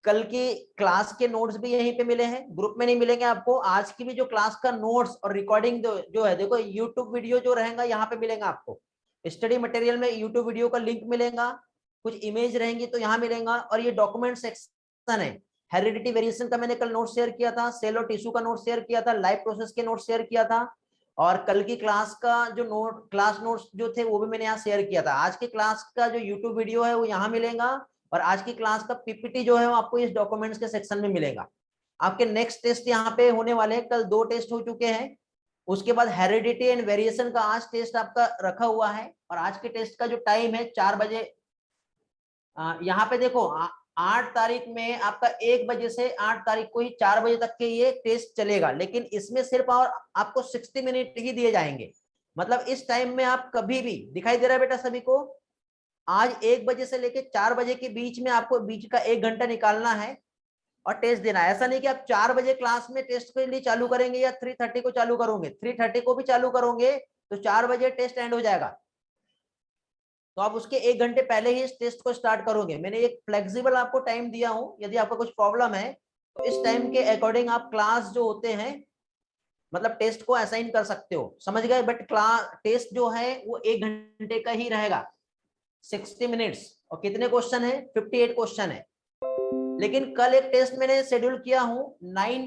Speaker 1: कल की क्लास के नोट्स भी यहीं पे मिले हैं, ग्रुप में नहीं मिलेंगे आपको। आज की भी जो क्लास का नोट्स और रिकॉर्डिंग जो है देखो, यूट्यूब वीडियो जो रहेगा यहाँ पे मिलेगा आपको। स्टडी मटेरियल में यूट्यूब वीडियो का लिंक मिलेगा, कुछ इमेज रहेंगी तो यहाँ मिलेगा। और ये डॉक्यूमेंट सेक्शन है, हेरिडिटी वेरिएशन का मैंने कल नोट शेयर किया था, सेल और टिश्यू का नोट शेयर किया था, लाइव प्रोसेस के नोट शेयर किया था, और कल की क्लास का जो क्लास नोट्स जो थे वो भी मैंने यहाँ शेयर किया था। आज की क्लास का जो यूट्यूब वीडियो है वो यहाँ मिलेगा, और आज की क्लास का पीपीटी जो है वो आपको इस डॉक्यूमेंट्स के सेक्शन में मिलेगा। आपके नेक्स्ट टेस्ट यहाँ पे होने वाले हैं, कल 2 टेस्ट हो चुके हैं, उसके बाद हेरिडिटी एंड वेरिएशन का आज टेस्ट आपका रखा हुआ है। और आज के टेस्ट का जो टाइम है 4 बजे, यहाँ पे देखो 8 तारीख में आपका 1 बजे से 8 तारीख को ही 4 बजे तक के ये टेस्ट चलेगा, लेकिन इसमें सिर्फ और आपको 60 मिनट ही दिए जाएंगे। मतलब इस टाइम में आप कभी भी, दिखाई दे रहा है बेटा सभी को, आज 1 बजे से लेके 4 बजे के बीच में आपको बीच का 1 घंटा निकालना है और टेस्ट देना है। ऐसा नहीं कि आप 4 बजे क्लास में टेस्ट के लिए चालू करेंगे या 3:30 को चालू करोगे, 3:30 को भी चालू करोगे तो 4 बजे टेस्ट एंड हो जाएगा। तो आप उसके 1 घंटे पहले ही इस टेस्ट को स्टार्ट करोगे। मैंने एक फ्लेक्सिबल आपको टाइम दिया हूं, यदि आपका कुछ प्रॉब्लम है तो इस टाइम के अकॉर्डिंग आप क्लास जो होते हैं मतलब टेस्ट को असाइन कर सकते हो, समझ गए। बट क्लास टेस्ट जो है वो 1 घंटे का ही रहेगा, 60 मिनट्स। और कितने क्वेश्चन है? 58 क्वेश्चन है। लेकिन कल एक टेस्ट मैंने शेड्यूल किया हूं 9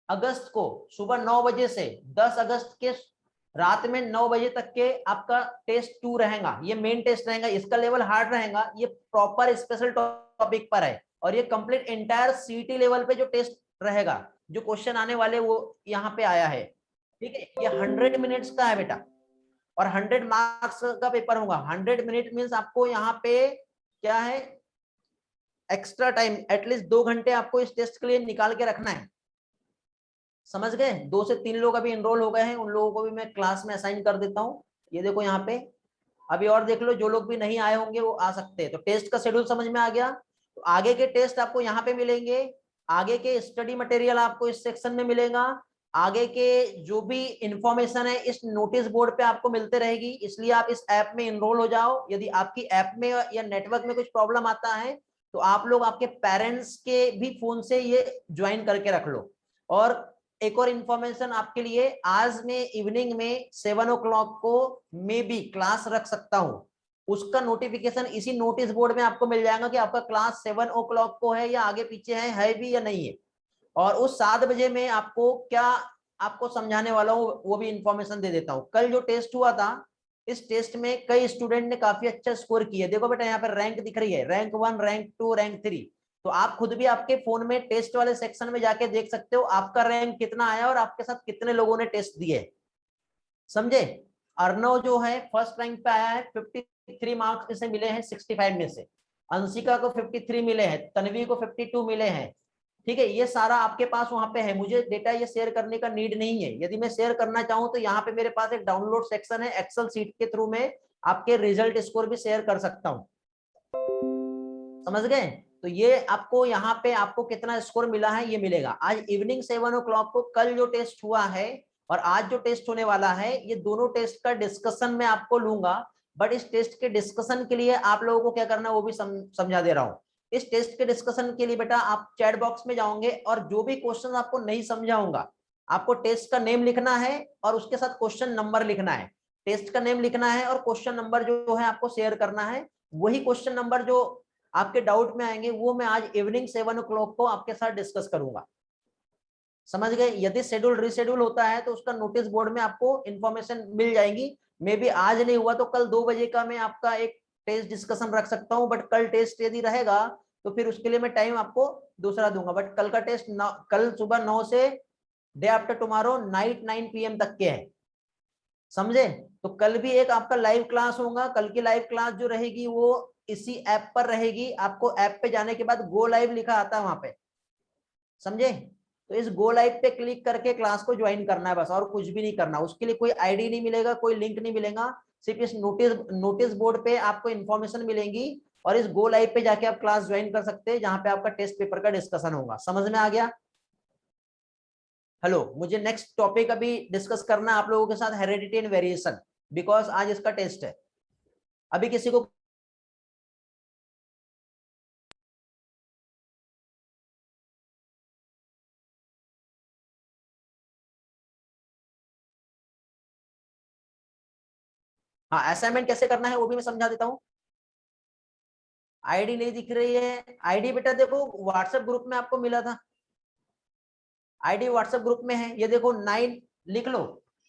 Speaker 1: अगस्त को सुबह 9 बजे से 10 अगस्त के रात में 9 बजे तक के आपका टेस्ट 2 रहेगा। ये मेन टेस्ट रहेगा, इसका लेवल हार्ड रहेगा, ये प्रॉपर स्पेशल टॉपिक पर है। और ये कंप्लीट एंटायर सीटी लेवल पे जो टेस्ट रहेगा, जो क्वेश्चन आने वाले वो यहाँ पे आया है, ठीक है। ये 100 मिनट्स का है बेटा, और 100 मार्क्स का पेपर होगा। 100 मिनट मीन्स आपको यहाँ पे क्या है, एक्स्ट्रा टाइम एटलीस्ट 2 घंटे आपको इस टेस्ट के लिए निकाल के रखना है, समझ गए। 2 से 3 लोग अभी एनरोल हो गए हैं, उन लोगों को भी मैं क्लास में असाइन कर देता हूँ। ये देखो यहाँ पे अभी और देख लो, जो लोग भी नहीं आए होंगे वो आ सकते हैं। तो टेस्ट का शेड्यूल समझ में आ गया। तो आगे के टेस्ट आपको यहाँ पे मिलेंगे, आगे के स्टडी मटेरियल आपको इस सेक्शन में मिलेगा, आगे के जो भी इंफॉर्मेशन है इस नोटिस बोर्ड पे आपको मिलते रहेगी। इसलिए आप इस ऐप में एनरोल हो जाओ। यदि आपकी ऐप में या नेटवर्क में कुछ प्रॉब्लम आता है तो आप लोग आपके पेरेंट्स के भी फोन से ये ज्वाइन करके रख लो। और एक और इंफॉर्मेशन आपके लिए, आज मैं इवनिंग में 7 o'clock को मे बी क्लास रख सकता हूँ। उसका नोटिफिकेशन इसी नोटिस बोर्ड में आपको मिल जाएगा कि आपका क्लास 7 o'clock को है या आगे पीछे है भी या नहीं है। और उस 7 बजे में आपको क्या आपको समझाने वाला हूँ वो भी इंफॉर्मेशन दे देता हूँ। कल जो टेस्ट हुआ था, इस टेस्ट में कई स्टूडेंट ने काफी अच्छा स्कोर किया। देखो बेटा यहाँ पर रैंक दिख रही है, रैंक 1, रैंक 2, रैंक 3। तो आप खुद भी आपके फोन में टेस्ट वाले सेक्शन में जाके देख सकते हो आपका रैंक कितना आया और आपके साथ कितने लोगों ने टेस्ट दिए, समझे। अर्णव जो है फर्स्ट रैंक पे आया है, 53 मार्क्स इसे मिले हैं 65 में से। अंशिका को 53 मिले हैं, तन्वी को 52 मिले हैं, ठीक है। ये सारा आपके पास वहां पे है, मुझे डेटा ये शेयर करने का नीड नहीं है। यदि मैं शेयर करना चाहूँ तो यहाँ पे मेरे पास एक डाउनलोड सेक्शन है, एक्सेल सीट के थ्रू में आपके रिजल्ट स्कोर भी शेयर कर सकता हूँ, समझ गए। तो ये आपको यहाँ पे आपको कितना स्कोर मिला है ये मिलेगा आज इवनिंग 7 o'clock को। कल जो टेस्ट हुआ है और आज जो टेस्ट होने वाला है, ये दोनों टेस्ट का डिस्कशन मैं आपको लूंगा। बट इस टेस्ट के डिस्कशन के लिए आप लोगों को क्या करना है वो भी समझा दे रहा हूँ। इस टेस्ट के डिस्कशन के लिए बेटा आप चैट बॉक्स में जाओगे और जो भी क्वेश्चन आपको नहीं समझाऊंगा, आपको टेस्ट का नेम लिखना है और उसके साथ क्वेश्चन नंबर लिखना है। टेस्ट का नेम लिखना है और क्वेश्चन नंबर जो है आपको शेयर करना है। वही क्वेश्चन नंबर जो आपके डाउट में आएंगे वो मैं आज इवनिंग 7 o'clock को आपके साथ डिस्कस करूंगा, समझ गए। यदि शेड्यूल रिशेड्यूल होता है तो उसका नोटिस बोर्ड में आपको इंफॉर्मेशन मिल जाएगी। मे बी आज नहीं हुआ तो कल 2 बजे का मैं आपका एक टेस्ट डिस्कशन रख सकता हूं। बट कल टेस्ट यदि रहेगा तो फिर उसके लिए मैं टाइम आपको दूसरा दूंगा। बट कल का टेस्ट कल सुबह 9 से day after tomorrow night 9 PM तक के है, समझे। तो कल भी एक आपका लाइव क्लास होगा। कल की लाइव क्लास जो रहेगी वो इसी ऐप पर रहेगी। आपको ऐप पे जाने के बाद गो लाइव लिखा आता है वहां पे, समझे। तो इस गो लाइव पे क्लिक करके क्लास को ज्वाइन करना है बस, और कुछ भी नहीं करना। उसके लिए कोई आईडी नहीं मिलेगा, कोई लिंक नहीं मिलेगा, सिर्फ इस नोटिस बोर्ड पे आपको इन्फॉर्मेशन मिलेंगी और इस गो लाइव पे जाके आप क्लास ज्वाइन कर सकते हैं जहां पे आपका टेस्ट पेपर का डिस्कशन होगा। समझ में आ गया? हेलो, मुझे नेक्स्ट टॉपिक अभी डिस्कस करना है आप लोगों के साथ, हेरेडिटी एंड वेरिएशन, बिकॉज आज इसका टेस्ट है। अभी किसी को हाँ असाइनमेंट कैसे करना है वो भी मैं समझा देता हूँ। आईडी नहीं दिख रही है? आईडी बेटा देखो व्हाट्सएप ग्रुप में आपको मिला था, आईडी व्हाट्सएप ग्रुप में है। ये देखो 9 लिख लो,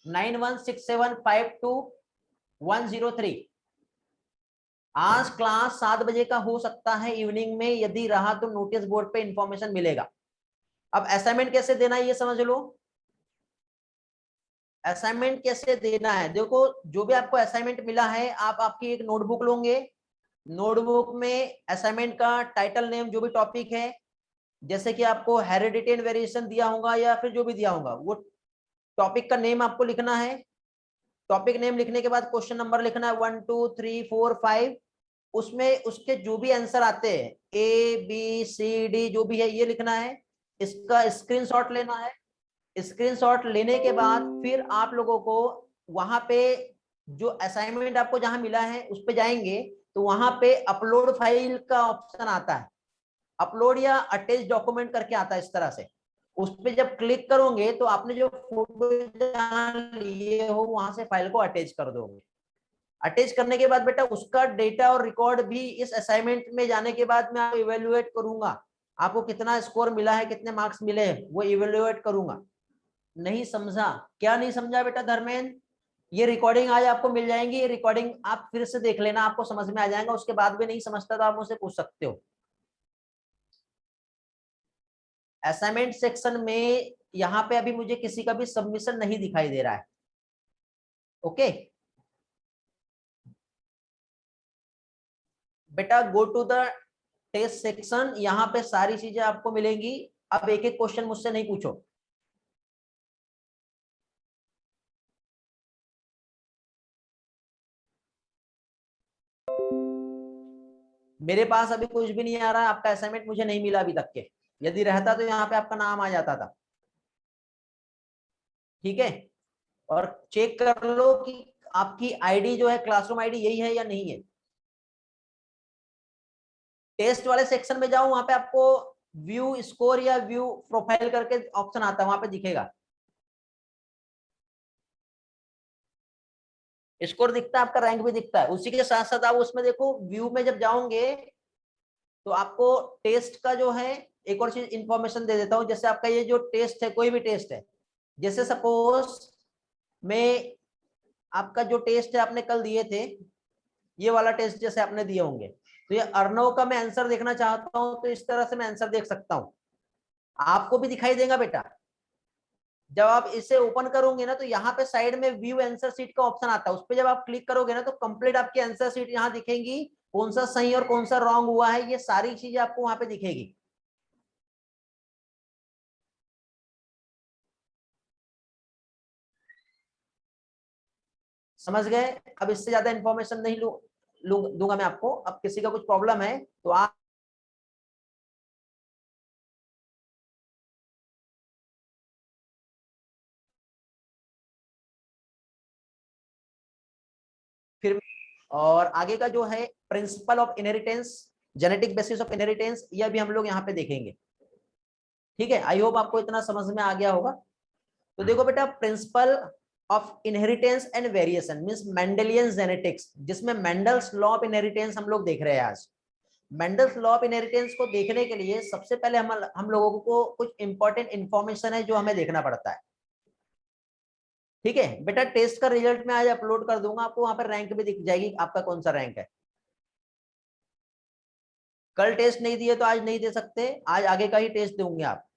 Speaker 1: 916752 103। आज क्लास 7 बजे का हो सकता है इवनिंग में, यदि रहा तो नोटिस बोर्ड पे इंफॉर्मेशन मिलेगा। अब असाइनमेंट कैसे देना है ये समझ लो। असाइनमेंट कैसे देना है देखो, जो भी आपको असाइनमेंट मिला है आप आपकी एक नोटबुक लोगे। नोटबुक में असाइनमेंट का टाइटल नेम जो भी टॉपिक है, जैसे कि आपको हेरिडिटी एंड वेरिएशन दिया होगा या फिर जो भी दिया होगा वो टॉपिक का नेम आपको लिखना है। टॉपिक नेम लिखने के बाद क्वेश्चन नंबर लिखना है 1 2 3 4 5। उसमें उसके जो भी आंसर आते हैं ABCD जो भी है ये लिखना है। इसका स्क्रीनशॉट लेना है। स्क्रीनशॉट लेने के बाद फिर आप लोगों को वहां पे जो असाइनमेंट आपको जहां मिला है उस पे जाएंगे तो वहां पे अपलोड फाइल का ऑप्शन आता है, अपलोड या अटैच डॉक्यूमेंट करके आता है इस तरह से। उस पे जब क्लिक करोगे तो आपने जो फोटो लिए हो वहां से फाइल को अटैच कर दोगे। अटैच करने के बाद बेटा उसका डेटा और रिकॉर्ड भी इस असाइनमेंट में जाने के बाद मैं इवेल्युएट करूंगा, आपको कितना स्कोर मिला है, कितने मार्क्स मिले हैं वो इवेल्युएट करूंगा। नहीं समझा? क्या नहीं समझा बेटा धर्मेंद्र? ये रिकॉर्डिंग आज आपको मिल जाएंगी, ये रिकॉर्डिंग आप फिर से देख लेना, आपको समझ में आ जाएगा। उसके बाद भी नहीं समझता तो आप मुझसे पूछ सकते हो। असाइनमेंट सेक्शन में यहाँ पे अभी मुझे किसी का भी सबमिशन नहीं दिखाई दे रहा है। ओके बेटा, go to the test section, यहाँ पे सारी चीजें आपको मिलेंगी। अब एक एक क्वेश्चन मुझसे नहीं पूछो। मेरे पास अभी कुछ भी नहीं आ रहा, आपका असाइनमेंट मुझे नहीं मिला अभी तक के। यदि रहता तो यहाँ पे आपका नाम आ जाता था। ठीक है, और चेक कर लो कि आपकी आईडी जो है, क्लासरूम आईडी यही है या नहीं है। टेस्ट वाले सेक्शन में जाओ, वहां पे आपको व्यू स्कोर या व्यू प्रोफाइल करके ऑप्शन आता है, वहां पे दिखेगा स्कोर दिखता है, आपका रैंक भी दिखता है। उसी के साथ साथ आप उसमें देखो व्यू में जब जाओगे तो आपको टेस्ट का जो है एक और चीज इंफॉर्मेशन दे देता हूं। जैसे आपका ये जो टेस्ट है, कोई भी टेस्ट है, जैसे सपोज में आपका जो टेस्ट है आपने कल दिए थे, ये वाला टेस्ट जैसे आपने दिए होंगे, तो ये अर्नव का मैं आंसर देखना चाहता हूं तो इस तरह से मैं आंसर देख सकता हूं, आपको भी दिखाई देगा बेटा। जब आप इसे ओपन करोगे ना तो यहाँ पे साइड में व्यू आंसर शीट का ऑप्शन आता है, उस पर जब आप क्लिक करोगे ना तो कंप्लीट आपकी आंसर शीट यहाँ दिखेगी, कौन सा सही और कौन सा रॉन्ग हुआ है ये सारी चीजें आपको वहां पे दिखेगी। समझ गए? अब इससे ज्यादा इंफॉर्मेशन नहीं दूंगा मैं आपको। अब किसी का कुछ प्रॉब्लम है तो आप फिर, और आगे का जो है principle of inheritance, genetic basis of inheritance, यह भी हम लोग यहाँ पे देखेंगे। ठीक है, आई होप आपको इतना समझ में आ गया होगा। तो देखो बेटा, principle of inheritance and variation means Mendelian genetics, जिसमें मेंडल्स लॉ ऑफ इनहेरिटेंस हम लोग देख रहे हैं आज। मेंडल्स लॉ ऑफ इनहेरिटेंस को देखने के लिए सबसे पहले हम लोगों को कुछ इंपॉर्टेंट इंफॉर्मेशन है जो हमें देखना पड़ता है। ठीक है बेटा, टेस्ट का रिजल्ट मैं आज अपलोड कर दूंगा, आपको वहां पर रैंक भी दिख जाएगी, आपका कौन सा रैंक है। कल टेस्ट नहीं दिए तो आज नहीं दे सकते, आज आगे का ही टेस्ट देंगे आप।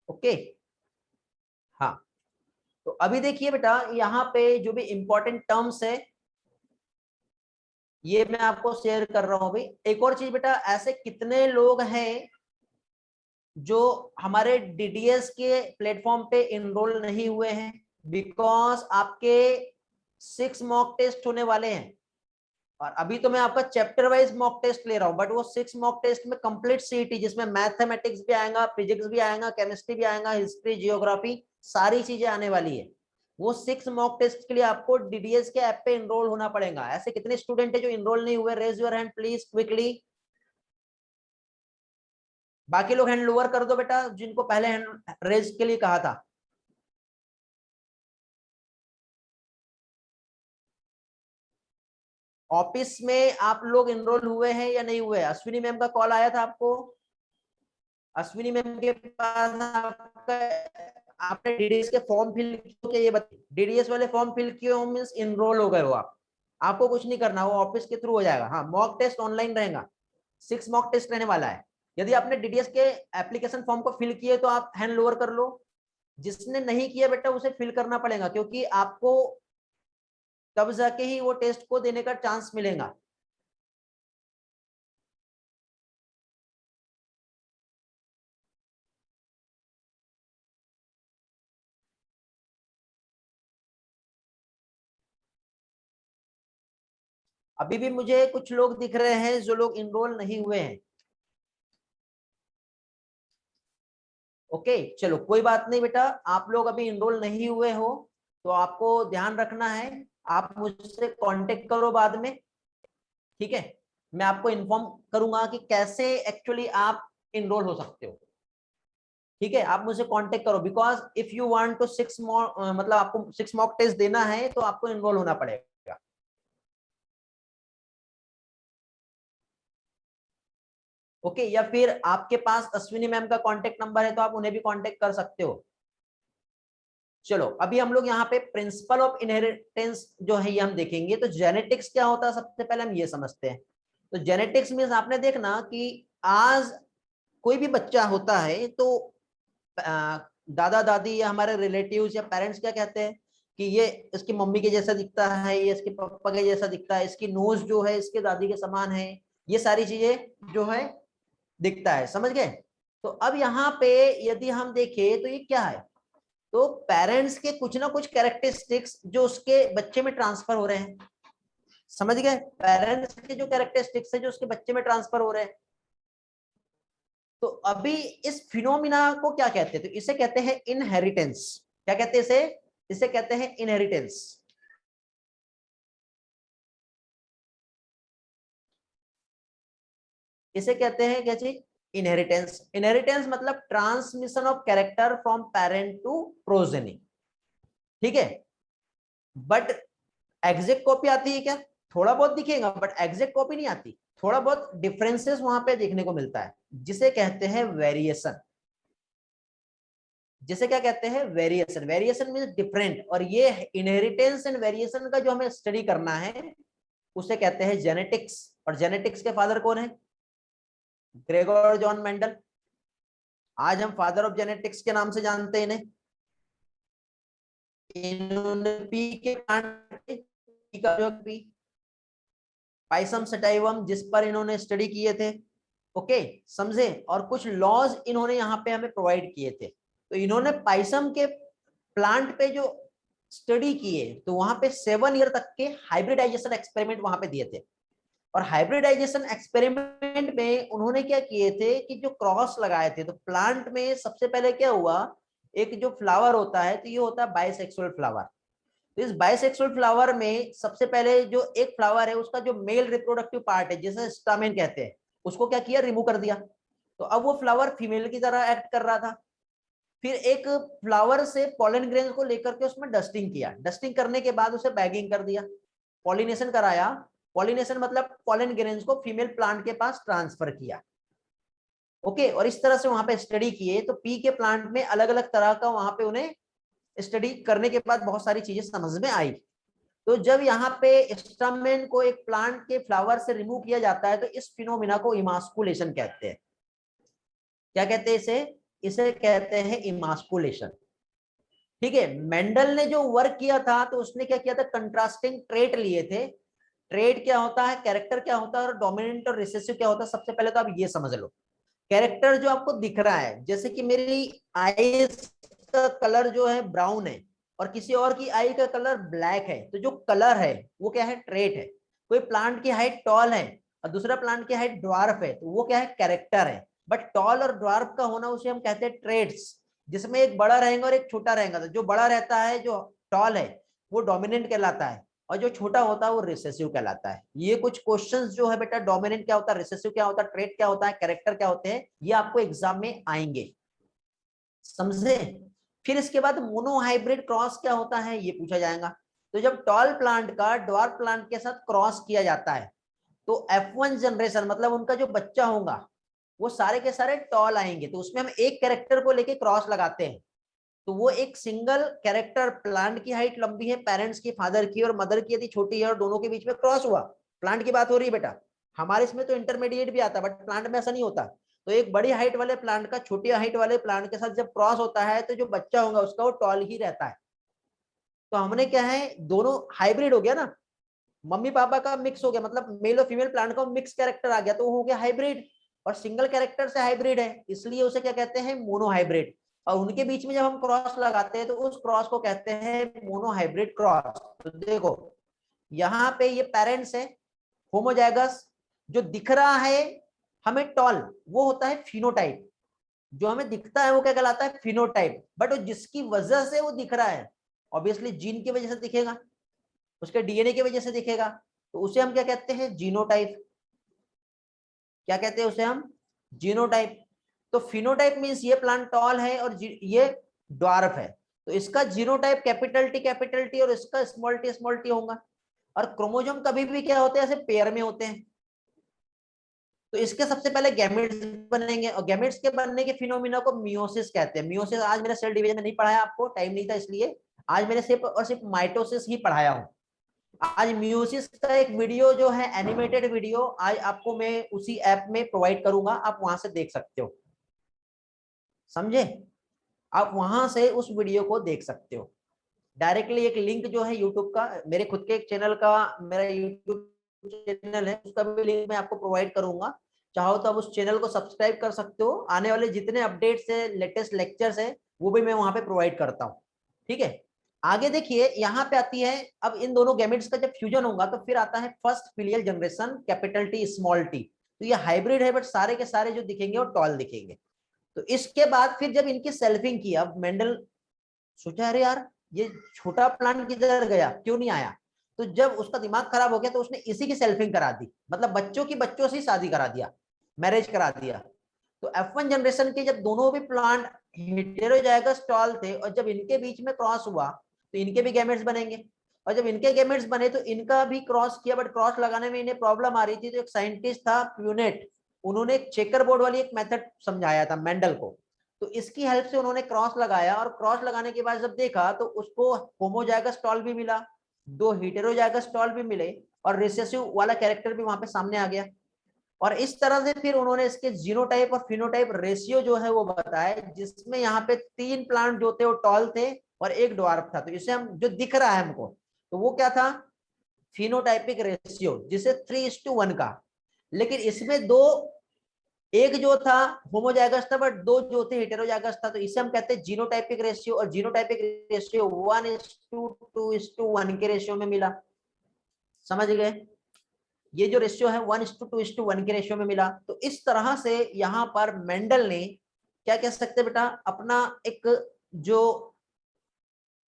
Speaker 1: ओके, हाँ। तो अभी देखिए बेटा, यहाँ पे जो भी इंपॉर्टेंट टर्म्स है ये मैं आपको शेयर कर रहा हूं। भाई एक और चीज बेटा, ऐसे कितने लोग हैं जो हमारे डीडीएस के प्लेटफॉर्म पे इनरोल नहीं हुए हैं, बिकॉज आपके 6 मॉक टेस्ट होने वाले हैं। और अभी तो मैं आपका चैप्टर वाइज मॉक टेस्ट ले रहा हूं, बट वो 6 मॉक टेस्ट में कंप्लीट सीईटी, जिसमें मैथमेटिक्स भी आएगा, फिजिक्स भी आएगा, केमिस्ट्री भी आएगा, हिस्ट्री, जियोग्राफी, सारी चीजें आने वाली है। वो 6 मॉक टेस्ट के लिए आपको डीडीएस के ऐप पे इनरोल होना पड़ेगा। ऐसे कितने स्टूडेंट है जो इनरोल नहीं हुए? Raise your hand please quickly. बाकी लोग हैंड लोअर कर दो बेटा, जिनको पहले हैंड रेज के लिए कहा था। ऑफिस में आप लोग इनरोल हुए हैं या नहीं हुए? अश्विनी मैम का कॉल आया था आपको? अश्विनी मैम के पास आपका, आपने डीडीएस के फॉर्म फिल किए? ये बताइए, डीडीएस वाले फॉर्म फिल किए हो मींस इनरोल हो गए हो आप। आपको कुछ नहीं करना, वो ऑफिस के थ्रू हो जाएगा। हाँ, मॉक टेस्ट ऑनलाइन रहेगा, 6 मॉक टेस्ट रहने वाला है। यदि आपने डीडीएस के एप्लीकेशन फॉर्म को फिल किए तो आप हैंड लोअर कर लो, जिसने नहीं किया बेटा उसे फिल करना पड़ेगा, क्योंकि आपको तब जाके ही वो टेस्ट को देने का चांस मिलेगा। अभी भी मुझे कुछ लोग दिख रहे हैं जो लोग इनरोल नहीं हुए हैं। ओके चलो कोई बात नहीं बेटा, आप लोग अभी इनरोल नहीं हुए हो तो आपको ध्यान रखना है, आप मुझसे कांटेक्ट करो बाद में, ठीक है। मैं आपको इन्फॉर्म करूंगा कि कैसे एक्चुअली आप इनरोल हो सकते हो, ठीक है। आप मुझसे कांटेक्ट करो, because if you want to 6 मतलब आपको 6 मॉक टेस्ट देना है तो आपको इनरोल होना पड़ेगा। ओके, या फिर आपके पास अश्विनी मैम का कांटेक्ट नंबर है तो आप उन्हें भी कांटेक्ट कर सकते हो। चलो अभी हम लोग यहाँ पे प्रिंसिपल ऑफ इनहेरिटेंस जो है ये हम देखेंगे। तो जेनेटिक्स क्या होता है सबसे पहले हम ये समझते हैं। तो जेनेटिक्स मींस आपने देखना कि आज कोई भी बच्चा होता है तो दादा दादी या हमारे रिलेटिव्स या पेरेंट्स क्या कहते हैं कि ये इसकी मम्मी के जैसा दिखता है, ये इसके पापा के जैसा दिखता है, इसकी नोज जो है इसके दादी के समान है, ये सारी चीजें जो है दिखता है, समझ गए। तो अब यहाँ पे यदि हम देखें तो ये क्या है, तो पेरेंट्स के कुछ ना कुछ कैरेक्टरिस्टिक्स जो उसके बच्चे में ट्रांसफर हो रहे हैं, समझ गए। पेरेंट्स के जो कैरेक्टरिस्टिक्स है जो उसके बच्चे में ट्रांसफर हो रहे हैं। तो अभी इस फिनोमिना को क्या कहते हैं, तो इसे कहते हैं इनहेरिटेंस। क्या कहते हैं इसे, इसे कहते हैं इनहेरिटेंस। इसे कहते हैं क्या चीज, इनहेरिटेंस। इनहेरिटेंस मतलब transmission of character from parent to progeny, ठीक है। बट एग्जैक्ट कॉपी आती है क्या, थोड़ा बहुत दिखेगा बट एग्जैक्ट कॉपी नहीं आती, थोड़ा बहुत डिफरेंसेस वहां पे देखने को मिलता है, जिसे कहते हैं वेरिएशन। जिसे क्या कहते हैं, वेरिएशन। वेरिएशन मींस डिफरेंट, और ये इनहेरिटेंस एंड वेरिएशन का जो हमें स्टडी करना है उसे कहते हैं जेनेटिक्स। और जेनेटिक्स के फादर कौन है, ग्रेगोर जॉन मेंडल। आज हम फादर ऑफ जेनेटिक्स के नाम से जानते हैं इन्हें। इन्होंने पी के पी का जो पी पाइसम सटाइवम जिस पर इन्होंने स्टडी किए थे, ओके समझे। और कुछ लॉज इन्होंने यहाँ पे हमें प्रोवाइड किए थे। तो इन्होंने पाइसम के प्लांट पे जो स्टडी किए तो वहां पे 7 ईयर तक के हाइब्रिडाइजेशन एक्सपेरिमेंट वहां पे दिए थे। और हाइब्रिडाइजेशन एक्सपेरिमेंट में उन्होंने क्या किए थे कि जो क्रॉस लगाए थे, तो प्लांट में सबसे पहले क्या हुआ, एक जो फ्लावर होता है तो ये होता है बाइसेक्सुअल फ्लावर। तो इस बाइसेक्सुअल फ्लावर में सबसे पहले जो एक फ्लावर है उसका जो मेल रिप्रोडक्टिव पार्ट है जिसे स्टामेन कहते हैं, उसको क्या किया, रिमूव कर दिया। तो अब वो फ्लावर फीमेल की तरह एक्ट कर रहा था। फिर एक फ्लावर से पॉलन ग्रेन को लेकर के उसमें डस्टिंग किया, डस्टिंग करने के बाद उसे बैगिंग कर दिया, पॉलिनेशन कराया। पॉलिनेशन मतलब पॉलन ग्रेन्स को फीमेल प्लांट के पास ट्रांसफर किया, ओके। और इस तरह से वहां पे स्टडी किए। तो पी के प्लांट में अलग अलग तरह का वहां पे उन्हें स्टडी करने के बाद बहुत सारी चीजें समझ में आई। तो जब यहाँ पे स्टैमेन को एक प्लांट के फ्लावर से रिमूव किया जाता है तो इस फिनोमिना को इमास्कुलेशन कहते हैं। क्या कहते हैं इसे, इसे कहते हैं इमास्कुलेशन, ठीक है। मेंडल ने जो वर्क किया था तो उसने क्या किया था, कंट्रास्टिंग ट्रेट लिए थे। ट्रेट क्या होता है, कैरेक्टर क्या होता है, और डोमिनेंट और रिसेसिव क्या होता है। सबसे पहले तो आप ये समझ लो, कैरेक्टर जो आपको दिख रहा है, जैसे कि मेरी आईज का कलर जो है ब्राउन है और किसी और की आई का कलर ब्लैक है, तो जो कलर है वो क्या है, ट्रेट है। कोई प्लांट की हाइट टॉल है और दूसरा प्लांट की हाइट ड्वार्फ है, तो वो क्या है, कैरेक्टर है। बट टॉल और ड्वार्फ का होना उसे हम कहते हैं ट्रेट्स, जिसमें एक बड़ा रहेगा और एक छोटा रहेगा। तो जो बड़ा रहता है, जो टॉल है, वो डोमिनेंट कहलाता है, और जो छोटा होता है वो रिसेसिव कहलाता है। ये कुछ क्वेश्चंस जो है बेटा, डोमिनेंट क्या होता है, रिसेसिव क्या होता है, ट्रेट क्या होता है, कैरेक्टर क्या होते हैं, ये आपको एग्जाम में आएंगे, समझे। फिर इसके बाद मोनोहाइब्रिड क्रॉस क्या होता है ये पूछा जाएगा। तो जब टॉल प्लांट का ड्वार्फ प्लांट के साथ क्रॉस किया जाता है तो F1 जनरेशन मतलब उनका जो बच्चा होगा वो सारे के सारे टॉल आएंगे। तो उसमें हम एक कैरेक्टर को लेके क्रॉस लगाते हैं, तो वो एक सिंगल कैरेक्टर, प्लांट की हाइट लंबी है पेरेंट्स की, फादर की, और मदर की यदि छोटी है, और दोनों के बीच में क्रॉस हुआ, प्लांट की बात हो रही है बेटा। हमारे इसमें तो इंटरमीडिएट भी आता है बट प्लांट में ऐसा नहीं होता। तो एक बड़ी हाइट वाले प्लांट का छोटी हाइट वाले प्लांट के साथ जब क्रॉस होता है तो जो बच्चा होगा उसका वो टॉल ही रहता है। तो हमने क्या है, दोनों हाइब्रिड हो गया ना, मम्मी पापा का मिक्स हो गया, मतलब मेल और फीमेल प्लांट का मिक्स कैरेक्टर आ गया, तो वो हो गया हाइब्रिड। और सिंगल कैरेक्टर से हाइब्रिड है इसलिए उसे क्या कहते हैं, मोनोहाइब्रिड। और उनके बीच में जब हम क्रॉस लगाते हैं तो उस क्रॉस को कहते हैं मोनोहाइब्रिड क्रॉस। तो देखो यहाँ पे ये पेरेंट्स है होमोजाइगस, जो दिख रहा है हमें टॉल वो होता है फिनोटाइप, जो हमें दिखता है वो क्या कहलाता है, फिनोटाइप। बट जिसकी वजह से वो दिख रहा है ऑब्वियसली जीन की वजह से दिखेगा, उसके डीएनए की वजह से दिखेगा, तो उसे हम क्या कहते हैं, जीनोटाइप। क्या कहते हैं उसे हम, जीनोटाइप। तो फिनोटाइप मींस ये प्लांट टॉल है और ये ड्वार्फ है, तो इसका जीनोटाइप कैपिटल टी और इसका स्मॉल टी होगा। और क्रोमोसोम कभी भी क्या होते हैं, ऐसे पेयर में होते हैं। तो इसके सबसे पहले गैमेट्स बनेंगे, और गैमेट्स के बनने के फिनोमिना को मियोसिस कहते हैं। मियोसिस आज मैंने सेल डिवीजन में नहीं पढ़ाया, आपको टाइम नहीं था इसलिए आज मैंने सिर्फ और सिर्फ माइटोसिस ही पढ़ाया हूं। आज मियोसिस का एक वीडियो जो है एनिमेटेड वीडियो, आज आपको मैं उसी ऐप में प्रोवाइड करूंगा, आप वहां से देख सकते हो, समझे? आप वहां से उस वीडियो को देख सकते हो डायरेक्टली। एक लिंक जो है यूट्यूब का, मेरे खुद के एक चैनल का, मेरा यूट्यूब चैनल है, उसका भी लिंक मैं आपको प्रोवाइड करूंगा। चाहो तो आप उस चैनल को सब्सक्राइब कर सकते हो, आने वाले जितने अपडेट्स है, लेटेस्ट लेक्चर्स है, वो भी मैं वहां पे प्रोवाइड करता हूँ। ठीक है, आगे देखिए यहाँ पे आती है, अब इन दोनों गैमेट्स का जब फ्यूजन होगा तो फिर आता है first filial generation, capital T small T. तो ये हाइब्रिड है, बट सारे के सारे जो दिखेंगे वो टॉल दिखेंगे। तो इसके बाद फिर जब इनकी सेल्फिंग की, अब मेंडल सोचा अरे यार ये छोटा प्लांट किधर गया, क्यों नहीं आया? तो जब उसका दिमाग खराब हो गया तो उसने इसी की सेल्फिंग करा दी, मतलब बच्चों की बच्चों से शादी करा दिया, मैरिज करा दिया। तो F1 जनरेशन के जब दोनों भी प्लांट हेटेरोजाइगस टॉल थे, और जब इनके बीच में क्रॉस हुआ तो इनके भी गैमेट्स बनेंगे, और जब इनके गैमेट्स बने तो इनका भी क्रॉस किया, बट क्रॉस लगाने में इन्हें प्रॉब्लम आ रही थी। तो एक साइंटिस्ट था प्यूनेट, उन्होंने चेकर बोर्ड वाली एक मेथड समझाया था मेंडल को, तो इसकी हेल्प से उन्होंने क्रॉस लगाया, और क्रॉस लगाने के बाद जब देखा तो उसको होमोजाइगस टॉल भी मिला, दो हेटेरोजाइगस टॉल भी मिले, और रिसेसिव वाला कैरेक्टर भी वहां पे सामने आ गया। और इस तरह से फिर उन्होंने इसके जीनोटाइप और फिनोटाइप रेशियो जो है वो बताया, जिसमें यहाँ पे 3 प्लांट जो थे वो टॉल थे और एक ड्वार्फ था। तो इसे हम जो दिख रहा है हमको, तो वो क्या था, फिनोटाइपिक रेशियो, जिसे 3:1 का। लेकिन इसमें दो, एक जो था होमोजाइगस था, बट दो जो थे हेटेरोजाइगस था, तो इसे हम कहते हैं जीनोटाइपिक रेशियो। और जीनोटाइपिक रेशियो 1:2:1 के रेशियो में मिला, समझ गए? ये जो रेशियो है 1:2:1 के रेशियो में मिला। तो इस तरह से यहाँ पर मेंडल ने क्या कह सकते हैं बेटा, अपना एक जो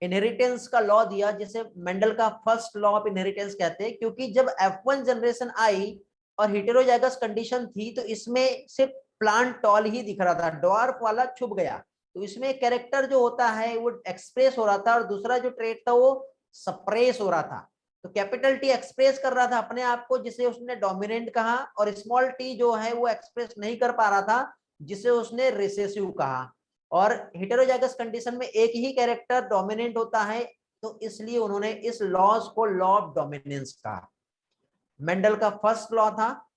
Speaker 1: इनहेरिटेंस का लॉ दिया, जिसे मेंडल का फर्स्ट लॉ ऑफ इनहेरिटेंस कहते हैं। क्योंकि जब F1 जनरेशन आई और हेटेरोजाइगस कंडीशन थी, तो इसमें सिर्फ प्लांट टॉल ही दिख रहा था, ड्वार्फ वाला छुप गया। तो इसमें कैरेक्टर जो होता है वो एक्सप्रेस हो रहा था, और दूसरा जो ट्रेट था वो सप्रेस हो रहा था। तो कैपिटल टी एक्सप्रेस कर रहा था अपने आप को, जिसे उसने डोमिनेंट कहा, और स्मॉल टी जो है वो एक्सप्रेस नहीं कर पा रहा था, जिसे उसने रिसेसिव कहा। और हेटेरोजाइगस कंडीशन में एक ही कैरेक्टर डोमिनेंट होता है, तो इसलिए उन्होंने इस लॉज को लॉ ऑफ डोमिनेंस कहा। मेंडल का फर्स्ट लॉ था,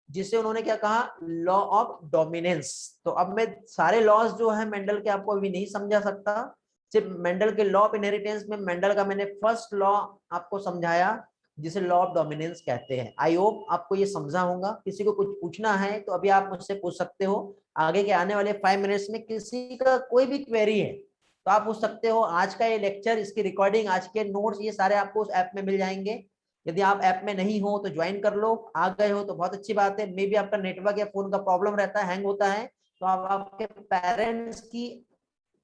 Speaker 1: जिसे उन्होंने क्या कहा, लॉ ऑफ डोमिनेंस। तो अब मैं सारे लॉज जो है मेंडल के आपको अभी नहीं समझा सकता, सिर्फ मेंडल के लॉ ऑफ इनहेरिटेंस में मेंडल का मैंने फर्स्ट लॉ आपको समझाया, जिसे लॉ ऑफ डोमिनेंस कहते हैं। आई होप आपको ये समझा होगा। किसी को कुछ पूछना है तो अभी आप मुझसे पूछ सकते हो। आगे के आने वाले 5 मिनट्स में किसी का कोई भी क्वेरी है तो आप पूछ सकते हो। आज का ये लेक्चर, इसकी रिकॉर्डिंग, आज के नोट्स, ये सारे आपको उस ऐप में मिल जाएंगे। यदि आप ऐप में नहीं हो तो ज्वाइन कर लो, आ गए हो तो बहुत अच्छी बात है। मे बी आपका नेटवर्क या फोन का प्रॉब्लम रहता है, हैंग होता है, तो आप आपके पेरेंट्स की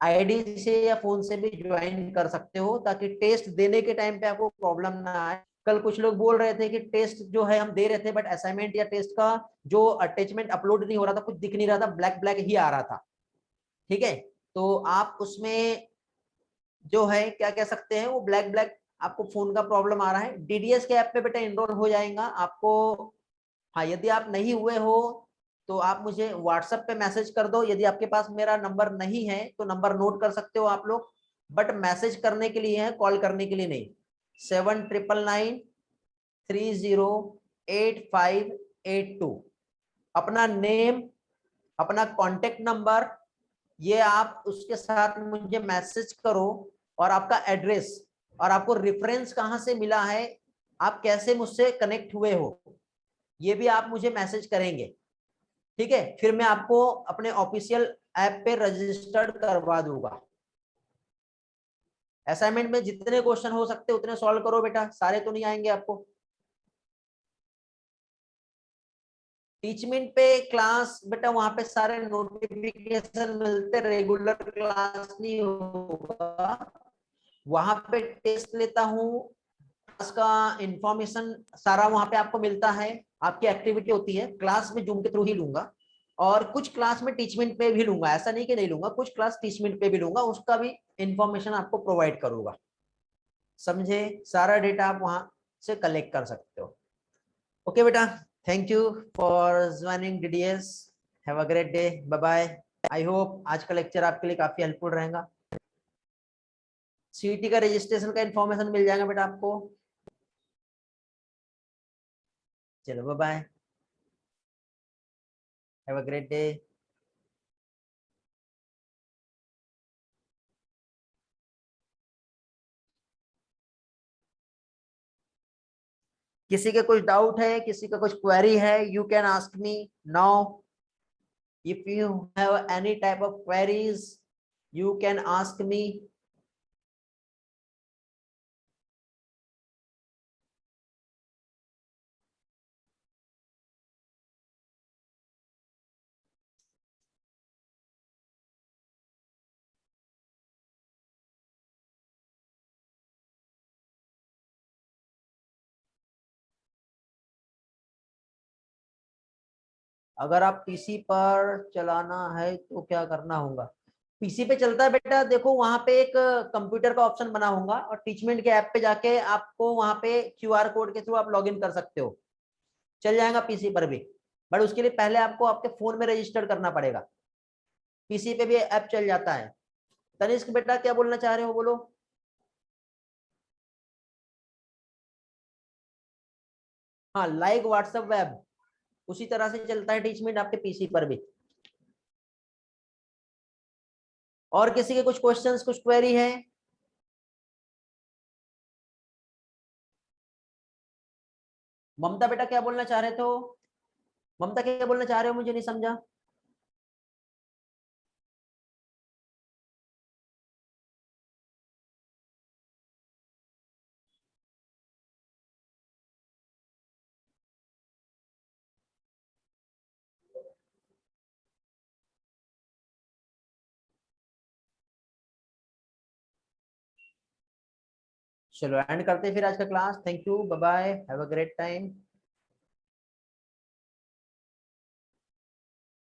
Speaker 1: आईडी से या फोन से भी ज्वाइन कर सकते हो, ताकि टेस्ट देने के टाइम पे आपको प्रॉब्लम ना आए। कल कुछ लोग बोल रहे थे कि टेस्ट जो है हम दे रहे थे, बट असाइनमेंट या टेस्ट का जो अटैचमेंट अपलोड नहीं हो रहा था, कुछ दिख नहीं रहा था, ब्लैक ब्लैक ही आ रहा था। ठीक है, तो आप उसमें जो है क्या कह सकते हैं, वो ब्लैक ब्लैक आपको फोन का प्रॉब्लम आ रहा है। डीडीएस के ऐप पे बेटा इनरोल हो जाएगा आपको। हाँ, यदि आप नहीं हुए हो तो आप मुझे व्हाट्सएप पे मैसेज कर दो। यदि आपके पास मेरा नंबर नहीं है तो नंबर नोट कर सकते हो आप लोग, बट मैसेज करने के लिए है, कॉल करने के लिए नहीं। 7999308582। अपना नेम, अपना कॉन्टेक्ट नंबर, ये आप उसके साथ मुझे मैसेज करो, और आपका एड्रेस, और आपको रेफरेंस कहां से मिला है, आप कैसे मुझसे कनेक्ट हुए हो, ये भी आप मुझे मैसेज करेंगे। ठीक है, फिर मैं आपको अपने ऑफिशियल ऐप पे रजिस्टर्ड करवा दूंगा। असाइनमेंट में जितने क्वेश्चन हो सकते उतने सॉल्व करो बेटा, सारे तो नहीं आएंगे आपको। टीचमेंट पे क्लास बेटा, वहां पे सारे नोटिफिकेशन मिलते, रेगुलर क्लास नहीं होगा, वहां पे टेस्ट लेता हूँ, क्लास का इंफॉर्मेशन सारा वहां पे आपको मिलता है, आपकी एक्टिविटी होती है, क्लास में जूम के थ्रू ही लूंगा, और कुछ क्लास में टीचमेंट पे भी लूंगा, ऐसा नहीं कि नहीं लूंगा, कुछ क्लास टीचमेंट पे भी लूंगा, उसका भी इंफॉर्मेशन आपको प्रोवाइड करूंगा। समझे? सारा डेटा आप वहां से कलेक्ट कर सकते हो। ओके बेटा, thank you for joining DDS, have a great day, bye bye. I hope आज का लेक्चर आपके लिए काफी हेल्पफुल रहेगा। सीईटी का रजिस्ट्रेशन का इंफॉर्मेशन मिल जाएगा बेटा आपको। चलो bye bye, have a great day. किसी के कुछ डाउट है, किसी का कुछ क्वेरी है, you can ask me now. If you have any type of queries, you can ask me. अगर आप पीसी पर चलाना है तो क्या करना होगा? पीसी पे चलता है बेटा, देखो वहां पे एक कंप्यूटर का ऑप्शन बना होगा, और टीचमेंट के ऐप पे जाके आपको वहां पे क्यूआर कोड के थ्रू आप लॉगिन कर सकते हो, चल जाएगा पीसी पर भी। बट उसके लिए पहले आपको आपके फोन में रजिस्टर करना पड़ेगा। पीसी पे भी ऐप चल जाता है। तनिष्क बेटा क्या बोलना चाह रहे हो, बोलो। हाँ, लाइक व्हाट्सएप वेब उसी तरह से चलता है टीचमेंट आपके पीसी पर भी। और किसी के कुछ क्वेश्चंस, कुछ क्वेरी है? ममता बेटा क्या बोलना चाह रहे थे? ममता क्या बोलना चाह रहे हो, मुझे नहीं समझा। चलो एंड करते हैं फिर आज का class. Thank you, bye bye, have a great time.